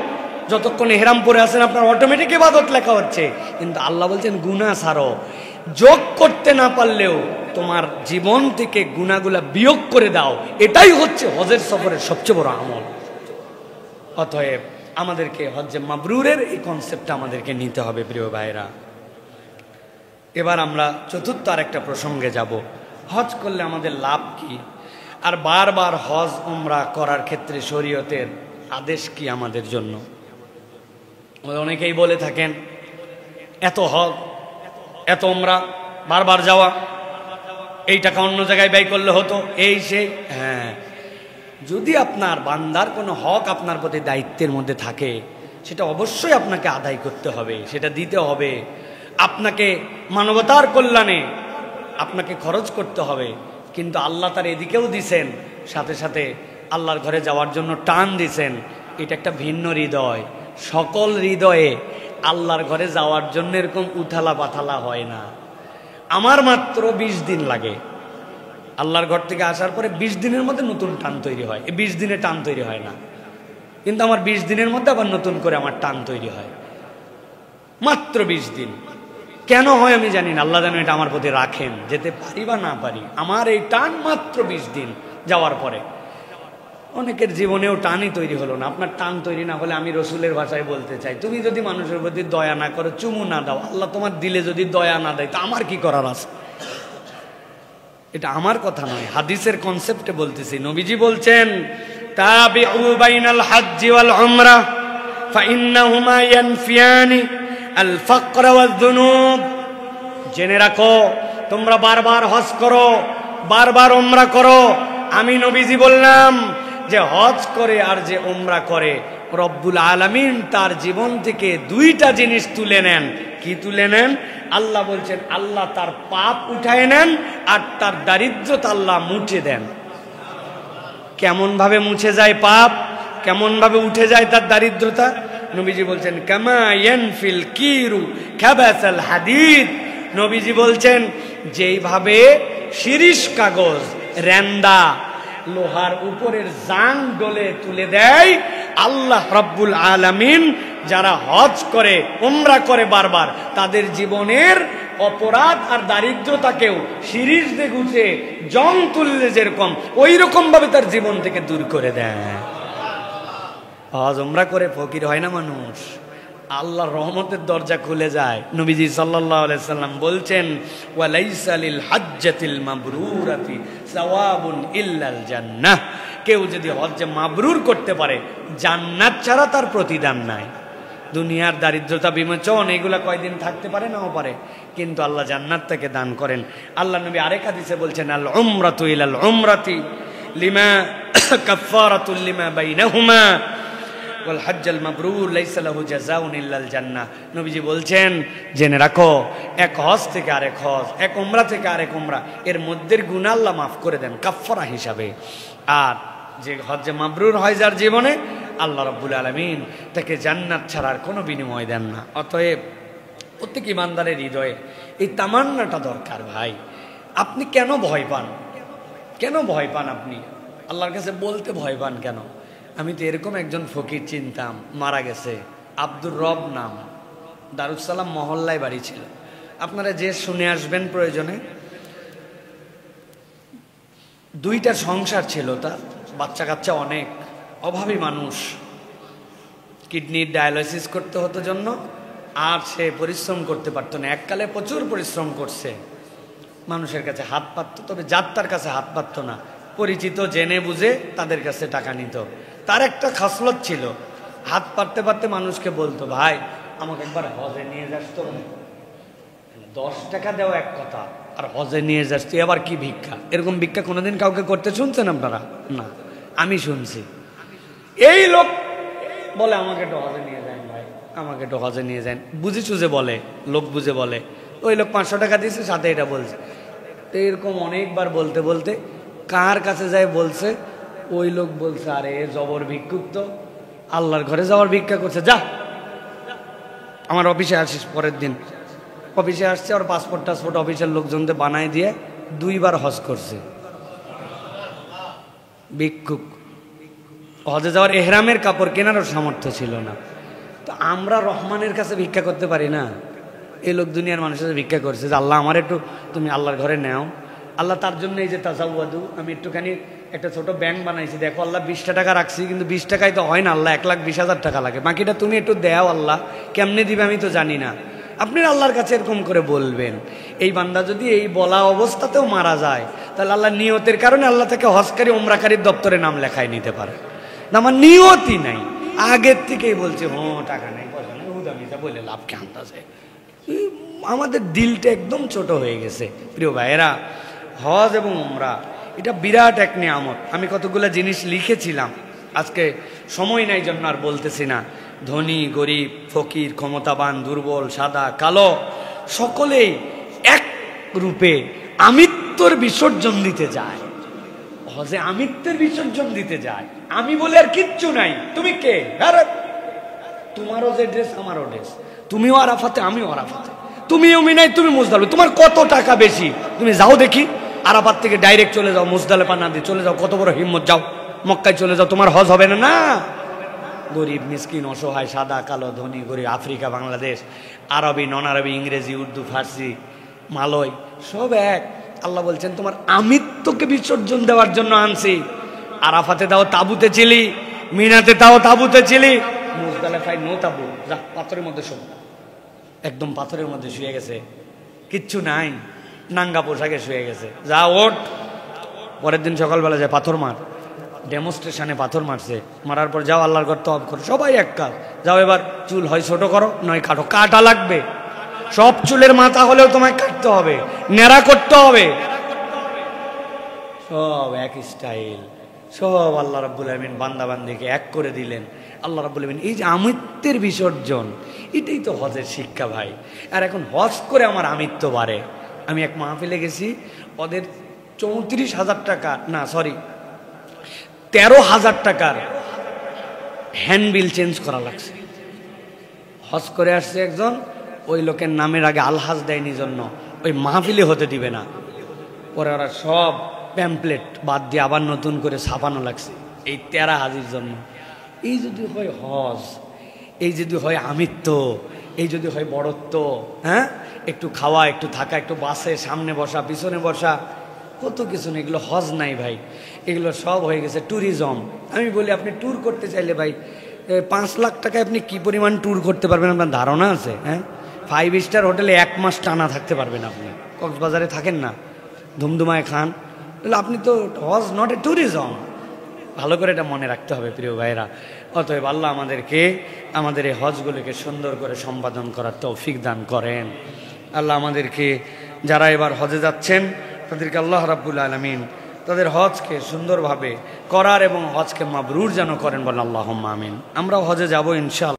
S1: যতক্ষণ ইহরাম পরে আছেন আপনার অটোমেটিক ইবাদত লেখা হচ্ছে, কিন্তু আল্লাহ বলছেন গুনাহ ছাড়ো। যোগ করতে না পারলেও তোমার জীবন থেকে গুনাহগুলা বিয়োগ করে দাও, এটাই হচ্ছে হজের সফরের সবচেয়ে বড় আমল। অতএব আমাদেরকে হজ্জে মাবরুরের এই কনসেপ্টটা আমাদেরকে নিতে হবে প্রিয় ভাইরা। এবার আমরা চতুর্থ আরেকটা প্রসঙ্গে যাব, হজ করলে আমাদের লাভ কি, আর বারবার হজ উমরা করার ক্ষেত্রে শরীয়তের আদেশ কি আমাদের জন্য। অনেকেই বলে থাকেন এত হজ এত উমরা বারবার যাওয়া, এই টাকা অন্য জায়গায় ব্যয় করলে হতো, এই সেই। হ্যাঁ, যদি আপনার বান্দার কোনো হক আপনার প্রতি দায়িত্বের মধ্যে থাকে, সেটা অবশ্যই আপনাকে আদায় করতে হবে, সেটা দিতে হবে। আপনাকে মানবতার কল্যাণে আপনাকে খরচ করতে হবে, কিন্তু আল্লাহ তার এদিকেও দিছেন, সাথে সাথে আল্লাহর ঘরে যাওয়ার জন্য টান দিছেন। এটা একটা ভিন্ন হৃদয়। সকল হৃদয়ে আল্লাহর ঘরে যাওয়ার জন্য এরকম উথালা পাথালা হয় না। আমার মাত্র 20 দিন লাগে আল্লাহর ঘর থেকে আসার পরে, 20 দিনের মধ্যে নতুন টান তৈরি হয়। এই 20 দিনে টান তৈরি হয় না, কিন্তু আমার 20 দিনের মধ্যে আবার নতুন করে আমার টান তৈরি হয়। মাত্র 20 দিন কেন হয় আমি জানি না, আল্লাহ যেন এটা আমার প্রতি রাখেন, যেতে পারি বা না পারি। আমার এই টান মাত্র 20 দিন যাওয়ার পরে। অনেকের জীবনেও টানই তৈরি হলো না। আপনার টান তৈরি না হলে আমি রসুলের ভাষায় বলতে চাই, তুমি যদি মানুষের প্রতি দয়া না করো, চুমু না দাও, আল্লাহ তোমার দিলে যদি দয়া না দেয়, তা আমার কি করার আছে? এটা আমার কথা নয়, হাদিসের কনসেপ্টে বলতেছি। নবীজি বলছেন, তাবিউ বাইনাল হজ্জি ওয়াল উমরা ফাইন্নাহুমা ইয়ানফিয়ানি আল ফাকর ওয়াজ যুনুব। জেনে রাখো, তোমরা বারবার হজ করো, বারবার উমরা করো। আমি নবীজি বললাম যে হজ করে আর যে উমরা করে, রব্বুল আলামিন তার জীবন থেকে 2টা জিনিস তুলে নেন। কি তুলে নেন? আল্লাহ বলছেন, আল্লাহ তার পাপ উঠায় নেন আর তার দারিদ্রতা আল্লাহ মুছে দেন। কেমন ভাবে মুছে যায় পাপ, কেমন ভাবে উঠে যায় তার দারিদ্রতা? নবীজি বলছেন, কামা ইয়ানফিল কিরু খাবাসাল হাদিদ। নবীজি বলছেন, যেইভাবে শিরিষ কাগজ রেন্দা লোহার উপরের জাং ডলে তুলে দেয়, আল্লাহ রাব্বুল আলামিন যারা হজ করে উমরা করে বারবার, তাদের জীবনের অপরাধ আর দারিদ্রতাকেও শিরিষ দিয়ে গুছে জং তুললে যেরকম, ওই রকম ভাবে তার জীবন থেকে দূর করে দেয়। হজ উমরা করে ফকির হয় না মানুষ, আল্লাহর রহমতের দরজা খুলে যায়। নবীজি সাল্লাল্লাহু আলাইহি সাল্লাম বলছেন, ওয়ালাইসা লিল হাজ্জাতিল মাবরুরাতি সাওয়াবুন ইল্লাল জান্নাহ। কেউ যদি হজ মাবরুর করতে পারে, জান্নাত ছাড়া তার প্রতিদান নাই। দুনিয়ার দারিদ্রতা বিমোচন এগুলা কয়দিন থাকতে পারে, নাও পারে, কিন্তু আল্লাহ জান্নাত তাকে দান করেন। আল্লাহ নবী আরেক হাদিসে বলছেন, আল উমরাতু ইলাল উমরাতি লিমা কাফফারাতুল লিমা বাইনাহুমা ওয়াল হজ্জুল মাবরুর লাইসা লাহু জাযাউন ইল্লাল জান্নাহ। নবীজি বলছেন, জেনে রাখো, এক হজ থেকে আরেক হজ, এক উমরা থেকে আরেক উমরা, এর মধ্যের গুনাহ আল্লাহ মাফ করে দেন কাফফারা হিসাবে। আর যে হজ্জে মাবরুর হয় যার জীবনে, আল্লাহ রাব্বুল আলামিন তাকে জান্নাত ছাড়ার কোনো বিনিময় দেন না। অতএব প্রত্যেক ইমানদারের হৃদয়ে এই তামান্নাটা দরকার। ভাই, আপনি কেন ভয় পান? কেন ভয় পান? আপনি আল্লাহর কাছে বলতে ভয় পান কেন? আমি তো এরকম একজন ফকির চিনতাম, মারা গেছে, আব্দুর রব নাম, দারুসালাম মহল্লায় বাড়ি ছিল। আপনারা যে শুনে আসবেন প্রয়োজনে। দুইটা সংসার ছিল তার, বাচ্চা কাচ্চা অনেক, অভাবী মানুষ, কিডনির ডায়ালাইসিস করতে হতো জন্য, আর সে পরিশ্রম করতে পারতো না। এককালে প্রচুর পরিশ্রম করছে, মানুষের কাছে হাত পাতত, তবে যাত্রার কাছে হাত পাতত না, পরিচিত জেনে বুঝে তাদের কাছে টাকা নিত। তার একটা খাসলত ছিল, হাত পাততে পারতে মানুষকে বলতো, ভাই আমাকে একবার হজে নিয়ে যাস তো। 10 টাকা দেওয়া এক কথা, আর হজে নিয়ে যাস তুই, আবার কি ভিক্ষা? এরকম ভিক্ষা কোনোদিন কাউকে করতে শুনছেন আপনারা? না, আমি শুনছি। এই লোক বলে, আমাকে একটু হজে নিয়ে যান ভাই, আমাকে একটু হজে নিয়ে যান, বুঝে চুঝে বলে, লোক বুঝে বলে। ওই লোক 500 টাকা দিয়েছে, সাথে এটা বলছে। তো এরকম অনেকবার বলতে বলতে কার কাছে যায় বলছে, ওই লোক বলছে, আরে জবর ভিক্ষুক তো, আল্লাহর ঘরে যাওয়ার ভিক্ষা করছে, যা আমার অফিসে আসিস। পরের দিন অফিসে আসছে, আর পাসপোর্ট টাসপোর্ট অফিসের লোকজনদের বানায় দিয়ে 2 বার হজ করছে। ভিক্ষুক, হজে যাওয়ার এহরামের কাপড় কেনারও সামর্থ্য ছিল না। তো আমরা রহমানের কাছে ভিক্ষা করতে পারি না? এই লোক দুনিয়ার মানুষের ভিক্ষা করছে যে, আল্লাহ আমার একটু তুমি আল্লাহর ঘরে নেও। আল্লাহ তার জন্য এই যে তাজাওয়াদু, আমি একটুখানি একটা ছোট ব্যাংক বানাইছি, দেখো আল্লাহ 20টা টাকা রাখছি, কিন্তু 20 টাকায় তো হয় না, আল্লাহ 1,20,000 টাকা লাগে, বাকিটা তুমি একটু দেও আল্লাহ, কেমনে দিবে আমি তো জানি না। আপনি আল্লাহর কাছে এরকম করে বলবেন। এই বান্দা যদি এই বলা অবস্থাতেও মারা যায়, তাহলে আল্লাহ নিয়তের কারণে আল্লাহ তাকে হজকারী উমরাকারীর দপ্তরে নাম লেখায় নিতে পারে। না, আমার নিয়তই নাই, আগের থেকেই বলছে টাকা নেই, পয়সা নেই, হুদামিতা বলে লাভ কে আনতেছে। আমাদের দিলটা একদম ছোট হয়ে গেছে। প্রিয় ভাইয়েরা, হজ এবং উমরা এটা বিরাট এক নিয়ামত। আমি কতগুলো জিনিস লিখেছিলাম, আজকে সময় নাই জন্য আর বলতেছি না। ধনী গরিব, ফকির ক্ষমতাবান দুর্বল, সাদা কালো, সকলেই এক রূপে আমিত্বর বিসর্জন দিতে যায়। হজে আমিত্বের বিসর্জন দিতে যায়। আমি বলে আর কিচ্ছু নাই, তুমি কে? আরে তোমারও যে ড্রেস আমারও ড্রেস, তুমিও আরাফাতে আমিও আরাফাতে, তুমিও মিনায় তুমি মুজদালিফা, তোমার কত টাকা বেশি, তুমি যাও দেখি আরাফাত থেকে ডাইরেক্ট চলে যাও মুজদালিফা না দিয়ে চলে যাও, কত বড় হিম্মত, যাও মক্কায় চলে যাও, তোমার হজ হবে না। না, গরিব মিসকিন অসহায়, সাদা কালো, ধনী গরিব, আফ্রিকা বাংলাদেশ, আরবি নন আরবি, ইংরেজি উর্দু ফার্সি মালয়, সব এক। আল্লাহ বলছেন তোমার আমিত্বকে বিসর্জন দেওয়ার জন্য আনছি। আরাফাতে দাও তাবুতে ছিলি, মিনাতে দাও তাবুতে ছিলি, মুজদালিফায় নো তাবু, যা পাথরের মধ্যে শোন, একদম পাথরের মধ্যে শুয়ে গেছে, কিচ্ছু নাই, নাঙ্গা পোশাকে শুয়ে গেছে, যা ওঠ। পরের দিন সকালবেলা যায় পাথর মার, ডেমনস্ট্রেশনে পাথর মারছে, মারার পর যাও আল্লাহর ঘর তওয়াব করো, সবাই এক কাজ, যাও এবার চুল হয় ছোট করো নয় কাটো, কাটা লাগবে, সব চুলের মাথা হলেও তোমায় কাটতে হবে, নেড়া করতে হবে, সব এক স্টাইল, সব আল্লাহ রাব্বুল আমিন বান্দা বান্দিকে এক করে দিলেন। আল্লাহ রাব্বুল আমিন এই যে আমিত্বের বিসর্জন, এটাই তো হজের শিক্ষা ভাই। আর এখন হজ করে আমার আমিত্ব বাড়ে। আমি এক মাহফিলে গেছি, ওদের 34,000 টাকা, না সরি 13,000 টাকার হ্যান্ডবিল চেঞ্জ করা লাগছে। হজ করে আসছে একজন, ওই লোকের নামের আগে আলহাজ দেয়নি জন্য ওই মাহফিলে হতে দিবে না, পরে ওরা সব প্যাম্পলেট বাদ দিয়ে আবার নতুন করে ছাপানো লাগছে এই 13 হাজির জন্য। এই যদি হয় হজ, এই যদি হয় আমিত্ব, এই যদি হয় বড়ত্ব, হ্যাঁ, একটু খাওয়া, একটু থাকা, একটু বাসে সামনে বসা পিছনে বসা, কত কিছু না, এগুলো হজ নাই ভাই, এগুলো সব হয়ে গেছে ট্যুরিজম। আমি বলি আপনি ট্যুর করতে চাইলে ভাই 5 লাখ টাকায় আপনি কি পরিমাণ ট্যুর করতে পারবেন আপনার ধারণা আছে? হ্যাঁ, 5 স্টার হোটেলে 1 মাস টানা থাকতে পারবেন আপনি। কক্সবাজারে থাকেন না, ধুমধুমায় খান, তাহলে আপনি তো হজ নট এ ট্যুরিজম। ভালো করে এটা মনে রাখতে হবে প্রিয় ভাইরা। অতএব আল্লাহ আমাদেরকে আমাদের এই হজগুলিকে সুন্দর করে সম্পাদন করার তৌফিক দান করেন। আল্লাহ আমাদেরকে যারা এবার হজে যাচ্ছেন তাদেরকে আল্লাহ রাব্বুল আলামিন তাদের হজকে সুন্দরভাবে করার এবং হজকে মাবরুর যেন করেন, বলেন আল্লাহুম্মা আমিন। আমরাও হজে যাব ইনশাআল্লাহ।